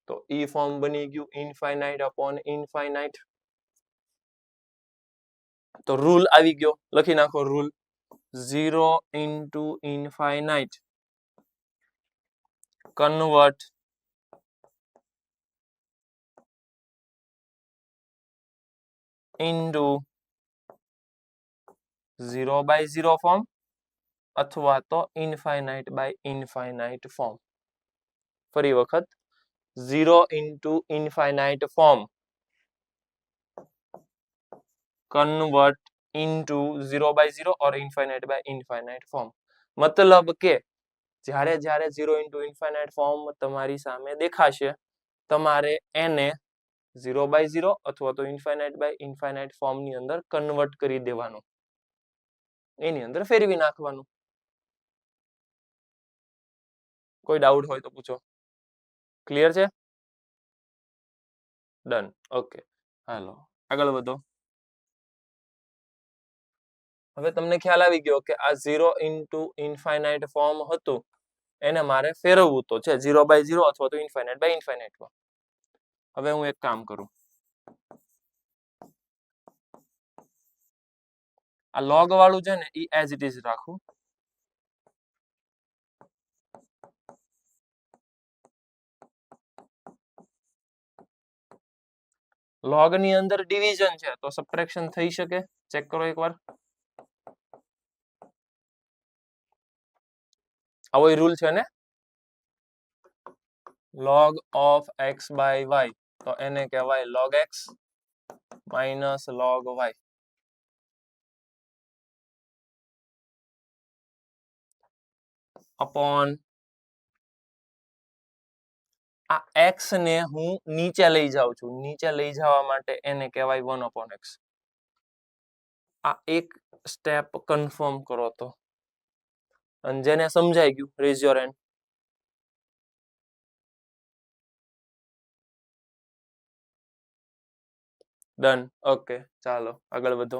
તો ઈ ફોર્મ બની ગયું ઇન્ફાઇનાઇટ upon ઇન્ફાઇનાઇટ. તો રૂલ આવી ગયો, લખી નાખો rule. 0 into infinite convert into 0/0 form અથવા તો ઇન્ફાઇનાઇટ બાય ઇન્ફાઇનાઇટ ફોર્મ. ફરી વખત 0 into infinite form convert into 0/0 or infinite by infinite form. મતલબ કે જ્યારે જ્યારે 0 into infinite form તમારી સામે દેખાશે તમારે એને 0/0 અથવા તો infinite by infinite form ની અંદર કન્વર્ટ કરી દેવાનું, એની અંદર ફેરવી નાખવાનું. કોઈ ડાઉટ હોય તો પૂછો. ક્લિયર છે? ડન. ઓકે, હાલો આગળ વધો. હવે તમને ખ્યાલ આવી ગયો કે આ 0 into infinite ફોર્મ હતું એને મારે ફેરવવું તો છે 0/0 અથવા તો infinite by infinite માં. હવે હું એક કામ કરું, આ log વાળું છે ને ઈ as it is રાખું. log ની અંદર ડિવિઝન છે તો સબટ્રેક્શન થઈ શકે? ચેક કરો એકવાર. આવો રૂલ છે ને, log of x by y, તો એને કહેવાય log x minus log y. upon આ x ને હું નીચે લઈ જાઉં છું, નીચે લઈ જવા માટે એને કહેવાય 1 upon x. આ એક સ્ટેપ કન્ફર્મ કરો તો, અને જેને સમજાઈ ગયું rays your hand. Done. Okay, ચાલો આગળ વધો.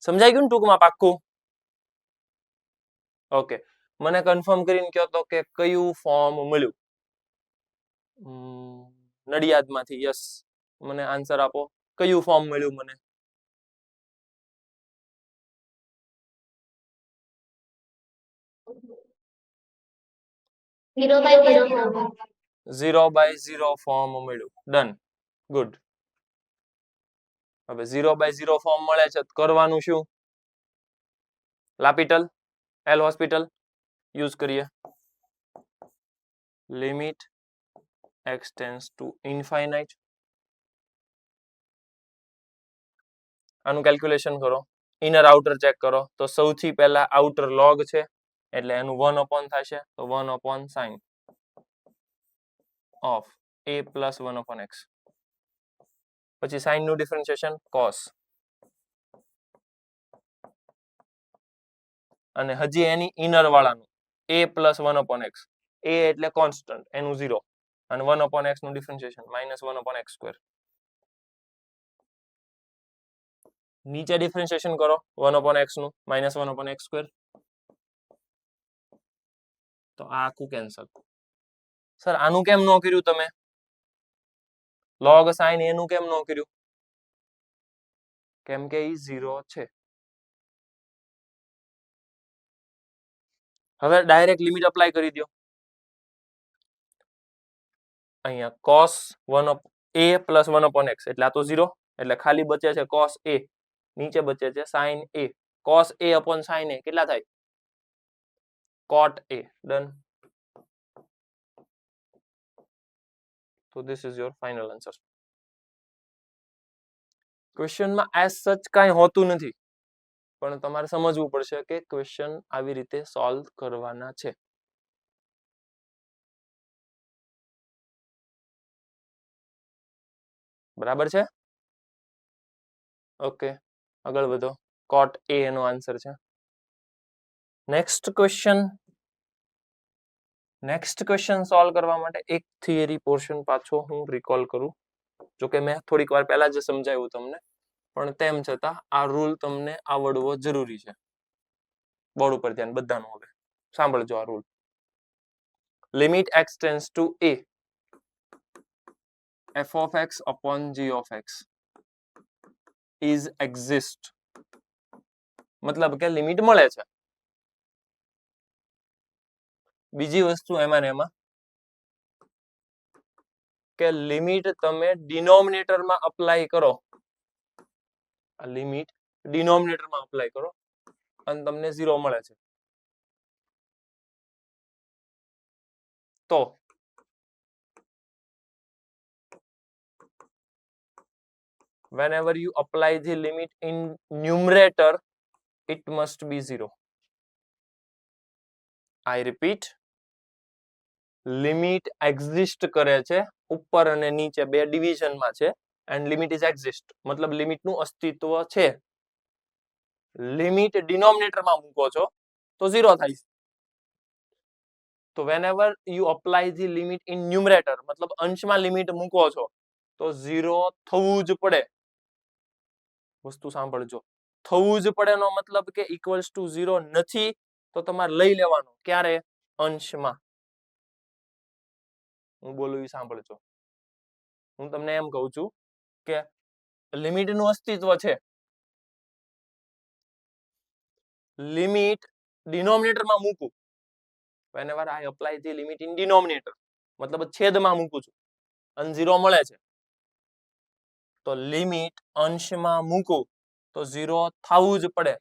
સમજાઈ ગયું ને ટૂંકમાં પાક્કું? ઓકે, મને કન્ફર્મ કરીને કહો તો કે કયું ફોર્મ મળ્યું નડિયાદમાંથી. યસ, મને આન્સર આપો, કયું ફોર્મ મળ્યું મને? ઝીરો બાય ઝીરો ફોર્મ મળ્યું. Done, good. હવે 0/0 ફોર્મ મળે છે, કરવાનું શું? લાપિટલ એલ હોસ્પિટલ યુઝ કરીએ. Limit x tends two infinite. આનું કેલ્ક્યુલેશન કરો, ઇનર આઉટર ચેક કરો. તો સૌથી પહેલા આઉટર લોગ છે એટલે એનું 1 upon થશે, તો 1 upon sin of a plus 1 upon x. પછી સાઇન નું ડિફરન્શિએશન cos, અને હજી એની ઇનર વાળાનું a plus 1 upon x. a એટલે કોન્સ્ટન્ટ, એનું 0, અને 1 upon x નું ડિફરન્શિએશન -1 upon x સ્ક્વેર. નીચે ડિફરન્શિએશન કરો 1 upon x નું -1 upon x સ્ક્વેર. તો આ આખું કેન્સલ. સર આનું કેમ ન કર્યું તમે? log sin એનું કેમ ન કર્યું? કેમ કે ઈ 0 છે. હવે ડાયરેક્ટ લિમિટ અપ્લાય કરી દો. અહીંયા cos 1 a plus 1 upon x એટલે આ તો 0, એટલે ખાલી બચે છે cos a, નીચે બચે છે sin a. cos a upon sin a કેટલા થાય? cot a. Done. So this is your final answer. Question માં એઝ સચ કાંઈ હોતું નથી, પણ તમારે સમજવું પડશે કે ક્વેશ્ચન આવી રીતે સોલ્વ કરવાના છે. બરાબર છે? ઓકે, આગળ વધો. cot a એનો આન્સર છે. નેક્સ્ટ ક્વેશ્ચન સોલ્વ કરવા માટે એક થિયરી પોર્શન પાછો હું રિકોલ કરું. જો કે મેં થોડીક વાર પહેલા જ સમજાવ્યું તમને, પણ તેમ છતાં આ રૂલ તમને આવડવો જરૂરી છે. બોર્ડ ઉપર ધ્યાન બધાનું. હવે સાંભળજો આ rule. Limit x tends to a f of x upon g of x is exist. મતલબ કે લિમિટ મળે છે. બીજી વસ્તુ એમાં ને એમાં કે લિમિટ તમે ડિનોમિનેટરમાં અપ્લાય કરો. આ લિમિટ ડિનોમિનેટરમાં અપ્લાય કરો અને તમને 0 મળે છે. તો whenever you apply the limit in numerator, it must be 0. I repeat, limit exist કરે છે ઉપર અને નીચે બે ડિવિઝનમાં છે, and limit is exist મતલબ લિમિટનું અસ્તિત્વ છે. લિમિટ ડિનોમિનેટરમાં મૂકો છો તો 0 થાય. તો whenever you apply the limit in numerator મતલબ અંશમાં લિમિટ મૂકો છો તો 0 થવું જ પડે. વસ્તુ સાંભળજો, થવું જ પડે નો મતલબ કે ઇક્વલ્સ ટુ 0 નથી તો તમારે લઈ લેવાનું. ક્યારે? અંશમાં. હું બોલું એ સાંભળજો. હું તમને એમ કહું છું કે લિમિટનું અસ્તિત્વ છે, લિમિટ ડિનોમિનેટરમાં મૂકું. whenever I apply the limit in denominator મતલબ છેદમાં મૂકું છું અને 0 મળે છે, તો લિમિટ અંશમાં મૂકું તો 0 થવું જ પડે.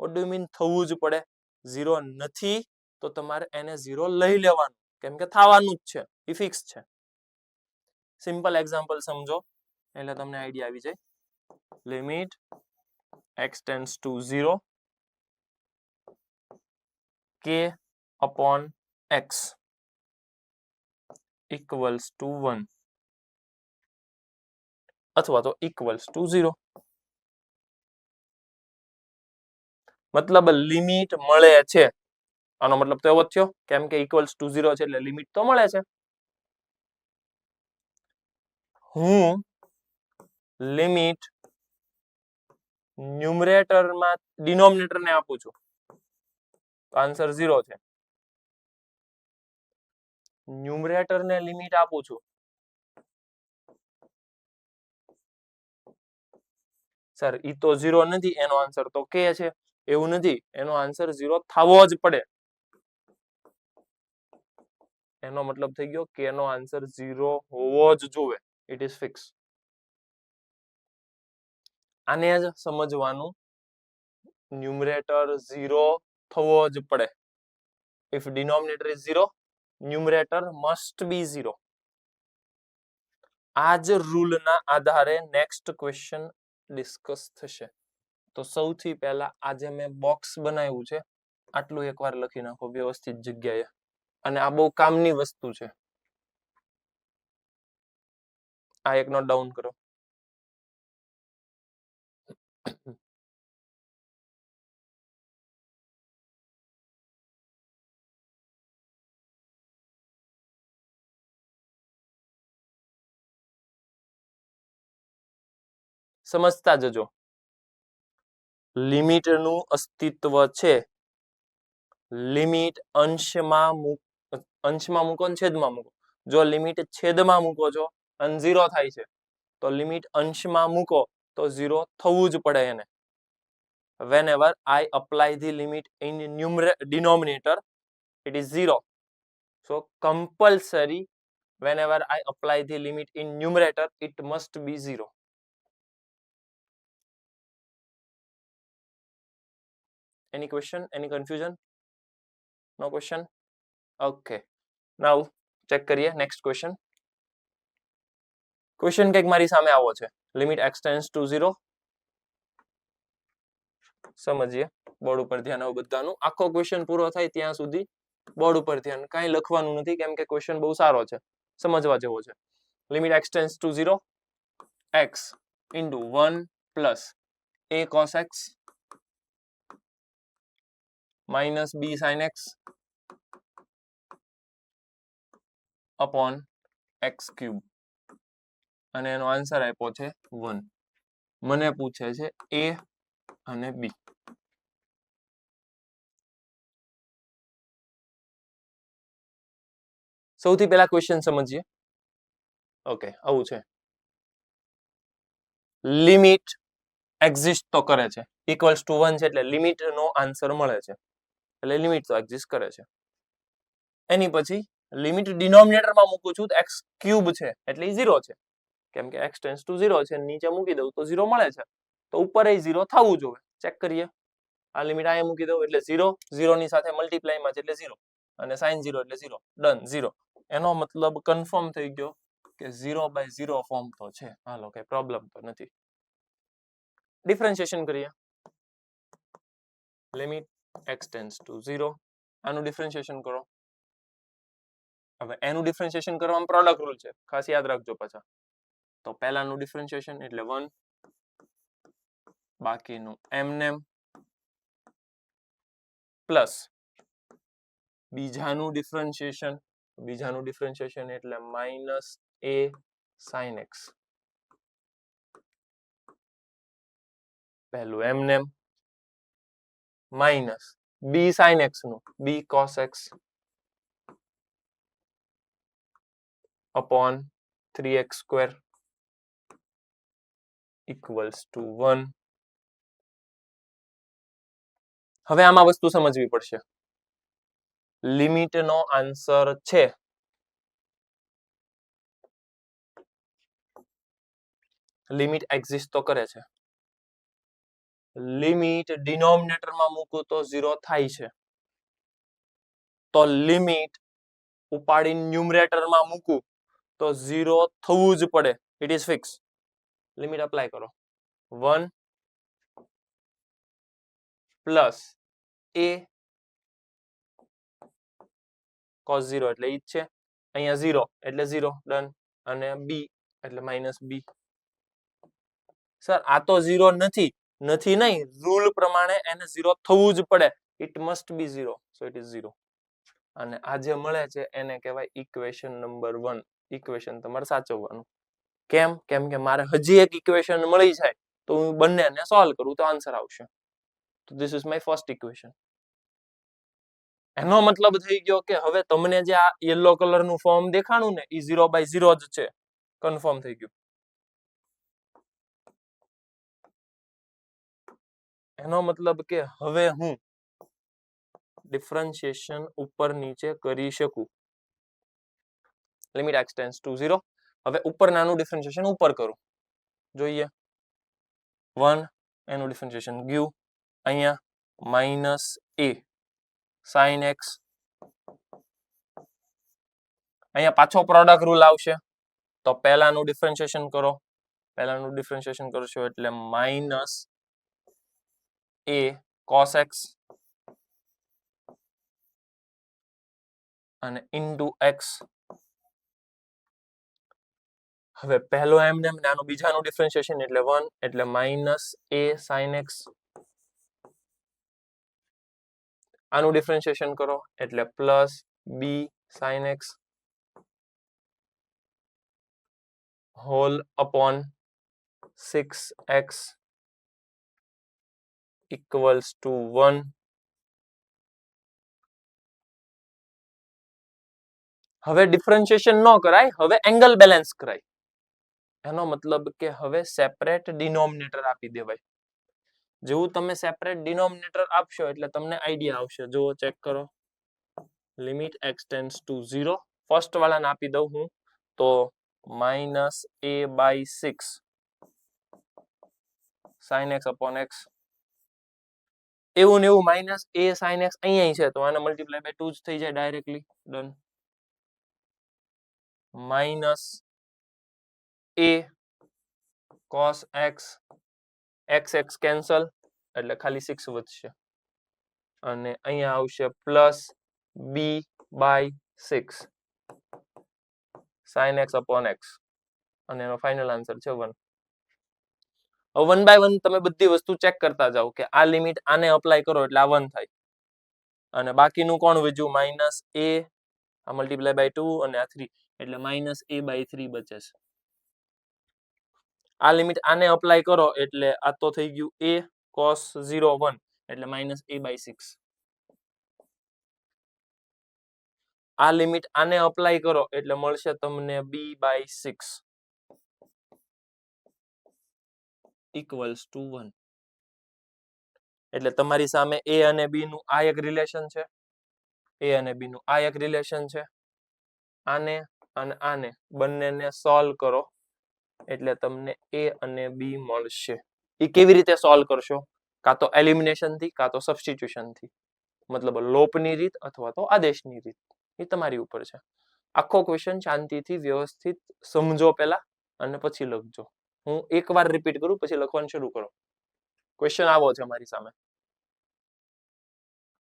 વોટ ડુ મીન થવું જ પડે? 0 નથી તો તમારે એને 0 લઈ લેવાનું, કેમ કે થવાનું જ છે, એ ફિક્સ છે. સિમ્પલ એક્ઝામ્પલ સમજો એટલે તમને આઈડિયા આવી જાય. Limit x tends to 0 k upon x equals to 1 અથવા તો equals to 0. મતલબ લિમિટ મળે છે. આનો મતલબ તો એવો જ થયો, કેમ કે equals to 0 છે એટલે લિમિટ તો મળે છે. હું લિમિટ ન્યુમરેટરમાં ડિનોમિનેટરને આપું છું, આન્સર 0 છે. ન્યુમરેટરને લિમિટ આપું છું, સર ઈ તો 0 નથી, એનો આન્સર તો k છે. એવું નથી, એનો આન્સર 0 થવો જ પડે. એનો મતલબ થઈ ગયો કે નો આન્સર 0 હોવો જ જોઈએ. It is fix. આને જ સમજવાનું, ન્યુમરેટર 0 થવો જ પડે. If denominator is 0, numerator must be 0. આ જ રૂલના આધારે નેક્સ્ટ ક્વેશ્ચન ડિસ્કસ થશે. તો સૌથી પહેલા આજે મેં બોક્સ બનાવ્યું છે, આટલું એકવાર લખી નાખો વ્યવસ્થિત જગ્યાએ. અને આ બહુ કામની વસ્તુ છે. આ એક નોટ ડાઉન કરો. સમજતા જજો. લિમિટનું અસ્તિત્વ છે. લિમિટ અંશમાં મૂકો ને છેદમાં મૂકો. જો લિમિટ છેદમાં મૂકો છો અને 0 થાય છે, તો લિમિટ અંશમાં મૂકો તો 0 થવું જ પડે એને. Whenever I apply the limit in denominator, it is 0. So compulsory, whenever I apply the limit in numerator, it must be 0. Any question? Any confusion? No question? Okay. Now check કરીએ next question. Question કંઈક મારી સામે આવો છે. Limit x tends to 0. સમજીએ. Board ઉપર ધ્યાન આવો બધાનું. આખો ક્વેશ્ચન પૂરો થાય ત્યાં સુધી બોર્ડ ઉપર ધ્યાન. કાંઈ લખવાનું નથી, કેમ કે ક્વેશ્ચન બહુ સારો છે, સમજવા જેવો છે. Limit x tends to 0, x into 1 plus a cos x minus b sin x upon x cube. અને એનો આન્સર આપ્યો છે 1. મને પૂછે છે a અને b. સૌથી પહેલા ક્વેશ્ચન સમજીએ. ઓકે, આવું છે. લિમિટ એક્ઝિસ્ટ તો કરે છે, ઇક્વલ્સ ટુ 1 છે એટલે લિમિટ નો આન્સર મળે છે, એટલે લિમિટ તો એક્ઝિસ્ટ કરે છે. એની પછી લિમિટ ડિનોમિનેટરમાં મૂકું છું તો x ક્યુબ છે એટલે 0 છે, કેમ કે x ટેન્ડ્સ ટુ 0 છે, નીચે મૂકી દઉં તો 0 મળે છે, તો ઉપર એ 0 થવું જોઈએ. ચેક કરીએ. આ લિમિટ અહીંયા મૂકી દઉં એટલે 0, 0 ની સાથે મલ્ટીપ્લાયમાં છે એટલે 0, અને sin 0 એટલે 0. ડન, 0. એનો મતલબ કન્ફર્મ થઈ ગયો કે 0/0 ફોર્મ તો છે. હાલો, કઈ પ્રોબ્લેમ તો નથી. ડિફરન્શિએશન કરીએ. Limit x tends to 0. આનું ડિફરન્શિએશન કરો. હવે એનું ડિફરન્શિએશન કરવામાં પ્રોડક્ટ રૂલ છે, ખાસ યાદ રાખજો પાછા. તો પહેલાનું ડિફરન્શિએશન એટલે 1, બાકીનું એમનેમ, પ્લસ બીજાનું ડિફરન્શિએશન એટલે માઇનસ a sin x. પહેલું એમનેમ, માઇનસ b sin x નું b cos x upon 3x square equals to 1. હવે આમાં વસ્તુ સમજવી પડશે. લિમિટ નો આન્સર છે, લિમિટ એક્ઝિસ્ટ તો કરે છે, લિમિટ ડિનોમિનેટરમાં મૂકું તો 0 થાય છે, તો લિમિટ ઉપાડી ન્યુમરેટરમાં મૂકું તો 0 થવું જ પડે. It is fix. Limit apply કરો. 1 પ્લસ a cos 0 એટલે ઈ જ છે. અહીંયા 0 એટલે 0 ડન, અને b એટલે માઇનસ b. સર આ તો 0 નથી, નથી નહીં, રૂલ પ્રમાણે એને 0 થવું જ પડે. It must be 0, so it is 0. અને આ જે મળે છે એને કહેવાય ઇક્વેશન નંબર 1. ઇક્વેશન તમારે સાચવવાનું. કેમ? કેમ કે મારે હજી એક ઇક્વેશન મળી જાય તો હું બંનેને સોલ્વ કરું તો આન્સર આવશે. તો this is my first equation. એનો મતલબ થઈ ગયો કે હવે તમને જે આ યલો કલરનું ફોર્મ દેખાણું ને એ 0/0 જ છે. કન્ફર્મ થઈ ગયું. એનો મતલબ કે હવે હું ડિફરન્શિએશન ઉપર નીચે કરી શકું. Limit x tends to 0. હવે ઉપર નાનું ડિફરન્શિએશન ઉપર કરું. જોઈએ 1 એનું ડિફરન્શિએશન ગયું. અહીંયા માઇનસ a sin x. અહીંયા પાછો પ્રોડક્ટ રૂલ આવશે. તો પહેલાનું ડિફરન્શિએશન કરો. પહેલાનું ડિફરન્શિએશન કરશો એટલે માઇનસ a cos x અને ઇન્ટુ x. હવે પહેલો એમને આનું બીજાનું ડિફરન્શિએશન એટલે 1 એટલે માઇનસ a sin x. આનું ડિફરન્શિએશન કરો એટલે plus b sin x whole upon 6x equals to 1. હવે ડિફરન્શિએશન ન કરાય, હવે એંગલ બેલેન્સ કરાય. એનો મતલબ કે હવે સેપરેટ ડિનોમિનેટર આપી દેવાય. જેવું તમે સેપરેટ ડિનોમિનેટર આપશો એટલે તમને આઈડિયા આવશે. જો ચેક કરો. Limit x tends to 0. First વાળાને આપી દઉં હું તો minus a/6 sin x upon x. એવું ને એવું માઇનસ a sin x અહીંયા છે તો આને મલ્ટીપ્લાય બાય 2 જ થઈ જાય directly. Done. Minus a cos x, x cancel એટલે ખાલી 6 વધશે, અને અહીંયા આવશે plus b/6 sin x upon x, અને એનો ફાઇનલ આન્સર છે 1. હવે 1 by 1 તમે બધી વસ્તુ ચેક કરતા જાઓ કે આ લિમિટ આને અપ્લાય કરો એટલે આ 1 થાય, અને બાકીનું કોણ વધ્યું? માઇનસ a, આ મલ્ટીપ્લાય બાય 2 અને આ 3 એટલે માઇનસ a/3 બચે છે. આ લિમિટ આને અપ્લાય કરો એટલે આ તો થઈ ગયું a cos 0 1 એટલે માઇનસ a/6. આ લિમિટ આને અપ્લાય કરો એટલે મળશે તમને b/6 ઇક્વલ્સ ટુ 1. એટલે તમારી સામે a અને b નું આ એક રિલેશન છે, a અને b નું આ એક રિલેશન છે. આને અને આને બંનેને સોલ્વ કરો એટલે તમને a અને b મળશે. એ કેવી રીતે સોલ્વ કરશો? કાં તો એલિમિનેશન થી કાં તો સબસ્ટિટ્યુશન થી, મતલબ લોપની રીત અથવા તો આદેશની રીત. એ તમારી ઉપર છે. આખો ક્વેશ્ચન શાંતિથી વ્યવસ્થિત સમજો પહેલા અને પછી લખજો. હું એકવાર રિપીટ કરું પછી લખવાનું શરૂ કરો. ક્વેશ્ચન આવો છે મારી સામે.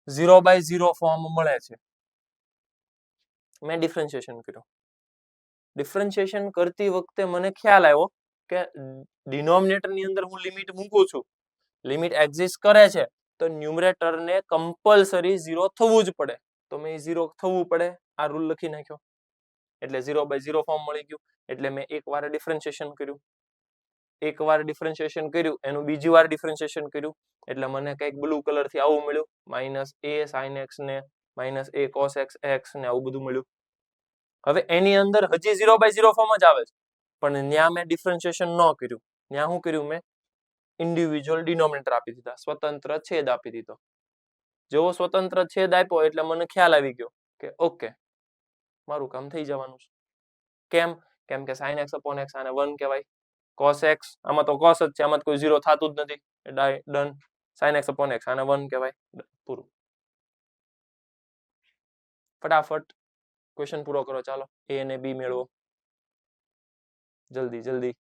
0/0 ફોર્મ મળે છે. મેં ડિફરન્શિએશન કર્યું. ડિફરન્શિએશન કરતી વખતે મને ખ્યાલ આવ્યો કે ડિનોમિનેટર ની અંદર હું લિમિટ મૂકું છું, લિમિટ એક્ઝિસ્ટ કરે છે તો ન્યુમરેટરને કમ્પલસરી 0 થવું જ પડે. તો મેં 0 થવું પડે આ રૂલ લખી નાખ્યો એટલે 0/0 ફોર્મ મળી ગયું. એટલે મેં એકવાર ડિફરન્શિએશન કર્યું, એકવાર ડિફરન્શિએશન કર્યું એનું બીજી વાર ડિફરન્શિએશન કર્યું એટલે મને કંઈક બ્લુ કલર થી આવું મળ્યું, માઇનસ a sin x ને માઇનસ a cos x ને આવું બધું મળ્યું. હવે એની અંદર હજી 0/0 ફોર્મ જ આવે છે, પણ ત્યાં મેં ડિફરન્શિએશન ન કર્યું. ત્યાં શું કર્યું? મેં ઇન્ડિવિજ્યુઅલ ડિનોમિનેટર આપી દીધા, સ્વતંત્ર છેદ આપી દીધો. જેવો સ્વતંત્ર છેદ આપ્યો એટલે મને ખ્યાલ આવી ગયો કે ઓકે મારું કામ થઈ જવાનું છે. કેમ? કેમ કે sin x upon x આને 1 કહેવાય, cos x આમાં તો cos જ છે, આમાં કોઈ 0 થતું જ નથી, done. sin x upon x આને 1 કહેવાય, પૂરું. ફટાફટ ક્વેશ્ચન પૂરો કરો, ચાલો a અને b મેળવો, જલ્દી જલ્દી.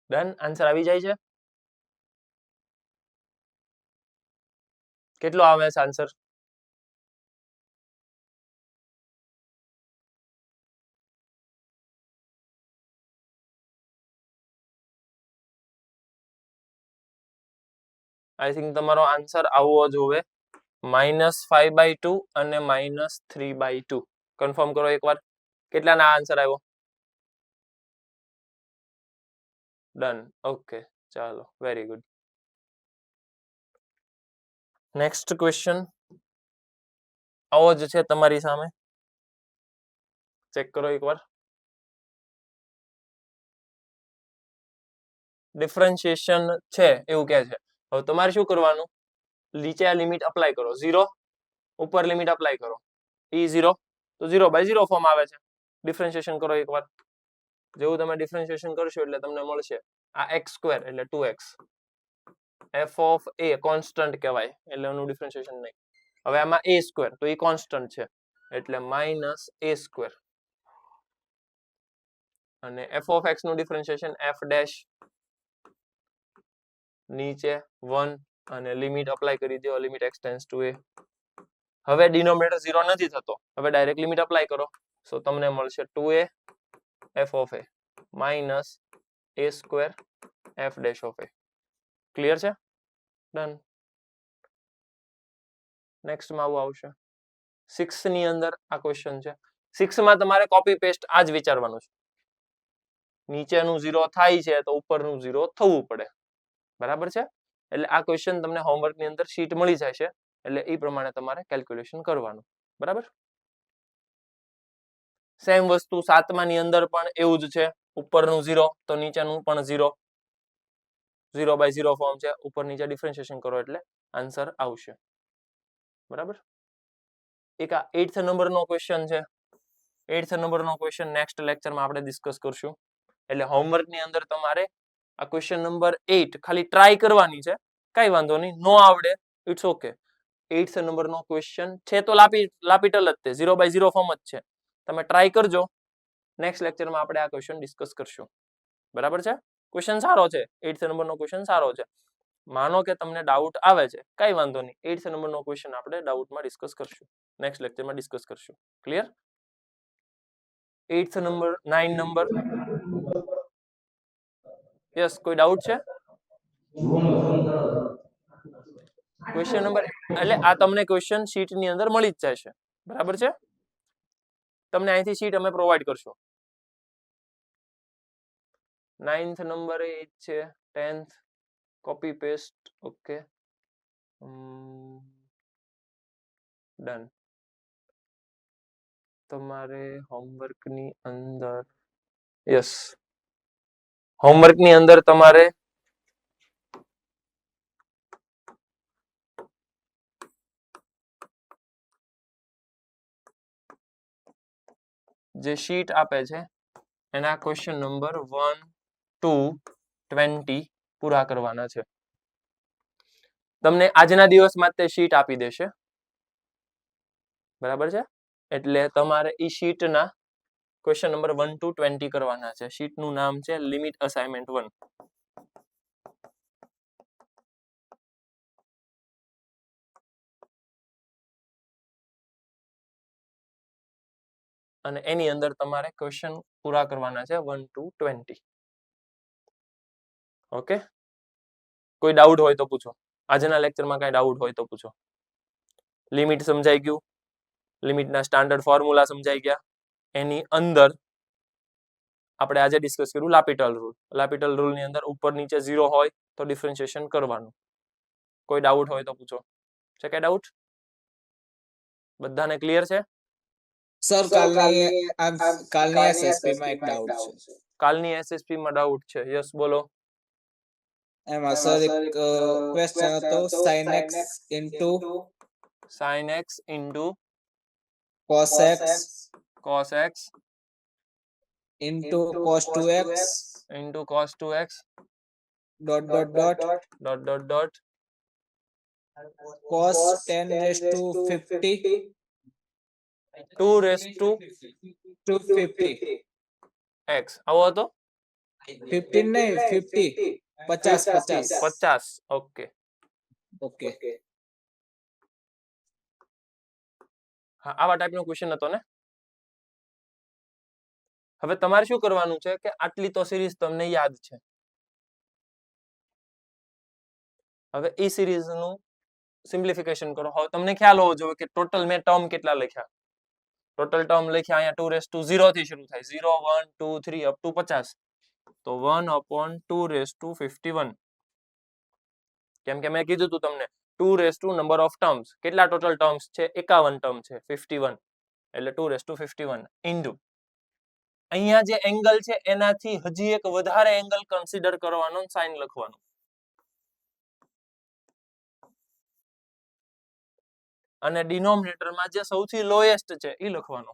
ડન, આન્સર આવી જાય છે? કેટલો આવે છે આન્સર? આઈ થિંક તમારો આન્સર આવવો જોવે, -5/2 અને -3/2. કન્ફર્મ કરો એકવાર, કેટલાના આન્સર આવ્યો? ડન, ઓકે, ચાલો, વેરી ગુડ. નેક્સ્ટ ક્વેશ્ચન આવો જ છે તમારી સામે, ચેક કરો એકવાર. ડિફરન્શિએશન છે એવું કહે છે. હવે તમારે શું કરવાનું, નીચે આ લિમિટ અપ્લાય કરો, 0 ઉપર લિમિટ અપ્લાય કરો, e0 તો 0/0 ફોર્મ આવે છે. ડિફરન્શિએશન કરો એકવાર, જેવું તમે ડિફરન્શિએશન કરશો એટલે તમને મળશે આ x² એટલે 2x. f of a constant કહેવાય એટલે એનું ડિફરન્શિએશન નહીં. હવે આમાં a² તો એ કોન્સ્ટન્ટ છે એટલે -a², અને f ઓફ x નું ડિફરન્શિએશન f ડેશ, નીચે 1 અને લિમિટ અપ્લાય કરી દો, limit x tends to a. હવે ડિનોમિનેટર 0 નથી થતો, હવે ડાયરેક્ટ લિમિટ અપ્લાય કરો, સો તમને મળશે 2a f of a minus a² f dash of a. Clear છે? ડન. નેક્સ્ટમાં આવું આવશે 6 ની અંદર આ ક્વેશ્ચન છે. 6 માં તમારે કોપી પેસ્ટ આ જ વિચારવાનું છે, નીચેનું 0 થાય છે તો ઉપરનું 0 થવું પડે, બરાબર છે? એટલે આ ક્વેશ્ચન તમને હોમવર્ક ની અંદર શીટ મળી જાય છે, એટલે એ પ્રમાણે તમારે કેલ્ક્યુલેશન કરવાનું, બરાબર? સેમ વસ્તુ 7મા ની અંદર પણ એવું જ છે, ઉપરનું 0 તો નીચેનું પણ 0, 0/0 ફોર્મ છે, ઉપર નીચે ડિફરન્શિએશન કરો એટલે આન્સર આવશે, બરાબર? એક આ 8th નંબરનો ક્વેશ્ચન છે. 8th નંબરનો ક્વેશ્ચન નેક્સ્ટ લેક્ચરમાં આપણે ડિસ્કસ કરશું. એટલે હોમવર્ક ની અંદર તમારે આ ક્વેશ્ચન નંબર 8 ખાલી ટ્રાય કરવાની છે, કઈ વાંધો નહીં, નો આવડે ઇટ્સ ઓકે. 8th નંબરનો ક્વેશ્ચન છે તો લાપીટલ જ તે 0/0 ફોર્મ જ છે, તમે ટ્રાય કરજો. નેક્સ્ટ લેક્ચરમાં આપણે આ ક્વેશ્ચન ડિસ્કસ કરશું, બરાબર છે? ક્વેશ્ચન સારો છે, 8th નંબરનો ક્વેશ્ચન સારો છે. માનો કે તમને ડાઉટ આવે છે, કઈ વાંધો નહીં, 8th નંબરનો ક્વેશ્ચન આપણે ડાઉટમાં ડિસ્કસ કરશું, નેક્સ્ટ લેક્ચરમાં ડિસ્કસ કરશું. Clear? 8th number, 9 number, yes, કોઈ ડાઉટ છે? ક્વેશ્ચન નંબર એટલે આ તમને ક્વેશ્ચન શીટ ની અંદર મળી જ જશે, બરાબર છે? તમને અહીંથી શીટ અમે પ્રોવાઈડ કરશું. 9th નંબર એ છે, 10th copy paste, okay, done. તમારે હોમવર્ક ની અંદર, યસ, હોમવર્ક ની અંદર તમારે જે શીટ આપે છે એના ક્વેશ્ચન નંબર 1 to 20 પૂરા કરવાના છે. તમને આજના દિવસ માટે શીટ આપી દેશે, બરાબર છે? એટલે તમારે ઈ શીટના ક્વેશ્ચન નંબર 1 to 20 કરવાના છે. શીટનું નામ છે લિમિટ અસાઇનમેન્ટ 1. અને એની અંદર તમારે ક્વેશ્ચન પૂરા કરવાના છે 1 to 20. ઓકે, કોઈ ડાઉટ હોય તો પૂછો. આજના લેક્ચરમાં કઈ ડાઉટ હોય તો પૂછો. લિમિટ સમજાઈ ગયું, લિમિટના સ્ટાન્ડર્ડ ફોર્મ્યુલા સમજાઈ ગયા. એની અંદર આપણે આજે ડિસ્કસ કર્યું લાપિટલ રૂલ. લાપિટલ રૂલની અંદર ઉપર નીચે 0 હોય તો ડિફરન્શિએશન કરવાનું. કોઈ ડાઉટ હોય તો પૂછો. છે કે ડાઉટ? બધાને ક્લિયર છે? સર કાલની એસએસપી માં એક ડાઉટ છે. કાલની એસએસપી માં ડાઉટ છે? યસ બોલો. એમાં સર એક ક્વેશ્ચન હતો sin x into sin x into cos x cos x into cos 2x into cos 2x dot dot dot dot dot dot cos 10 raised to 50 2 raised to 250 x. આવો હતો? 15 નહીં 50 50. Okay okay. હા, આવા ટાઈપનો question હતો ને. હવે તમારે શું કરવાનું છે કે આટલી તો સિરીઝ તમને યાદ છે. હવે એ સિરીઝનું સિમ્પ્લિફિકેશન કરો. હવે તમને ખ્યાલ હોવો જોઈએ કે ટોટલ મેં ટર્મ કેટલા લખ્યા. ટોટલ ટર્મ લખ્યા અહીંયા 2 raised to 0 થી શરૂ થાય. 0 1 2 3 અપ ટુ 50. તો 1 upon 2 raised to 51. કેમ કે મેં કીધું હતું તમને 2 raised to number of terms. કેટલા ટોટલ ટર્મ્સ છે? 51 ટર્મ છે. 51 એટલે 2 raised to 51 ઇન્ટુ અહીંયા જે એંગલ છે એનાથી હજી એક વધારે એંગલ કન્સિડર કરવાનો, સાઇન લખવાનો. અને ડિનોમિનેટરમાં જે સૌથી લોએસ્ટ છે એ લખવાનો.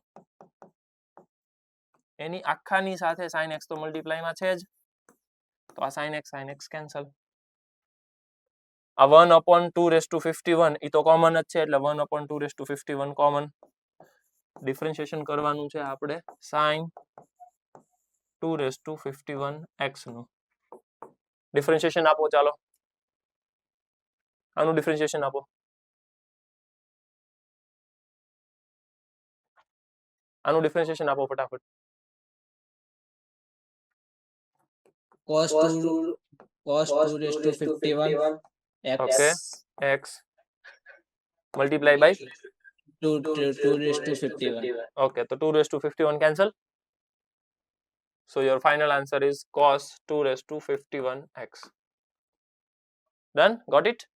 એની આખાની સાથે sin x તો મલ્ટીપ્લાયમાં છે જ, તો આ sin x કેન્સલ. આ 1 upon 2 raised to 51 એ તો કોમન જ છે એટલે 1 upon 2 raised to 51 common. Differentiation કરવાનું છે આપણે sin 2 raised to 51 x નું. ડિફરન્શિએશન આપો ચાલો. આનું ડિફરન્શિએશન આપો. આનું ડિફરન્શિએશન આપો ફટાફટ. cos 2 raised to 51 x okay, x multiply by 2 raised to 51. okay, so 2 raised to 51 cancel. So your final answer is cos 2 raised to 51x. Done? Got it?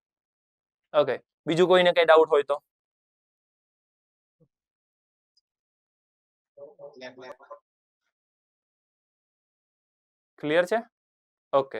Okay. બીજું કોઈને કઈ ડાઉટ હોય તો? Clear છે? Okay.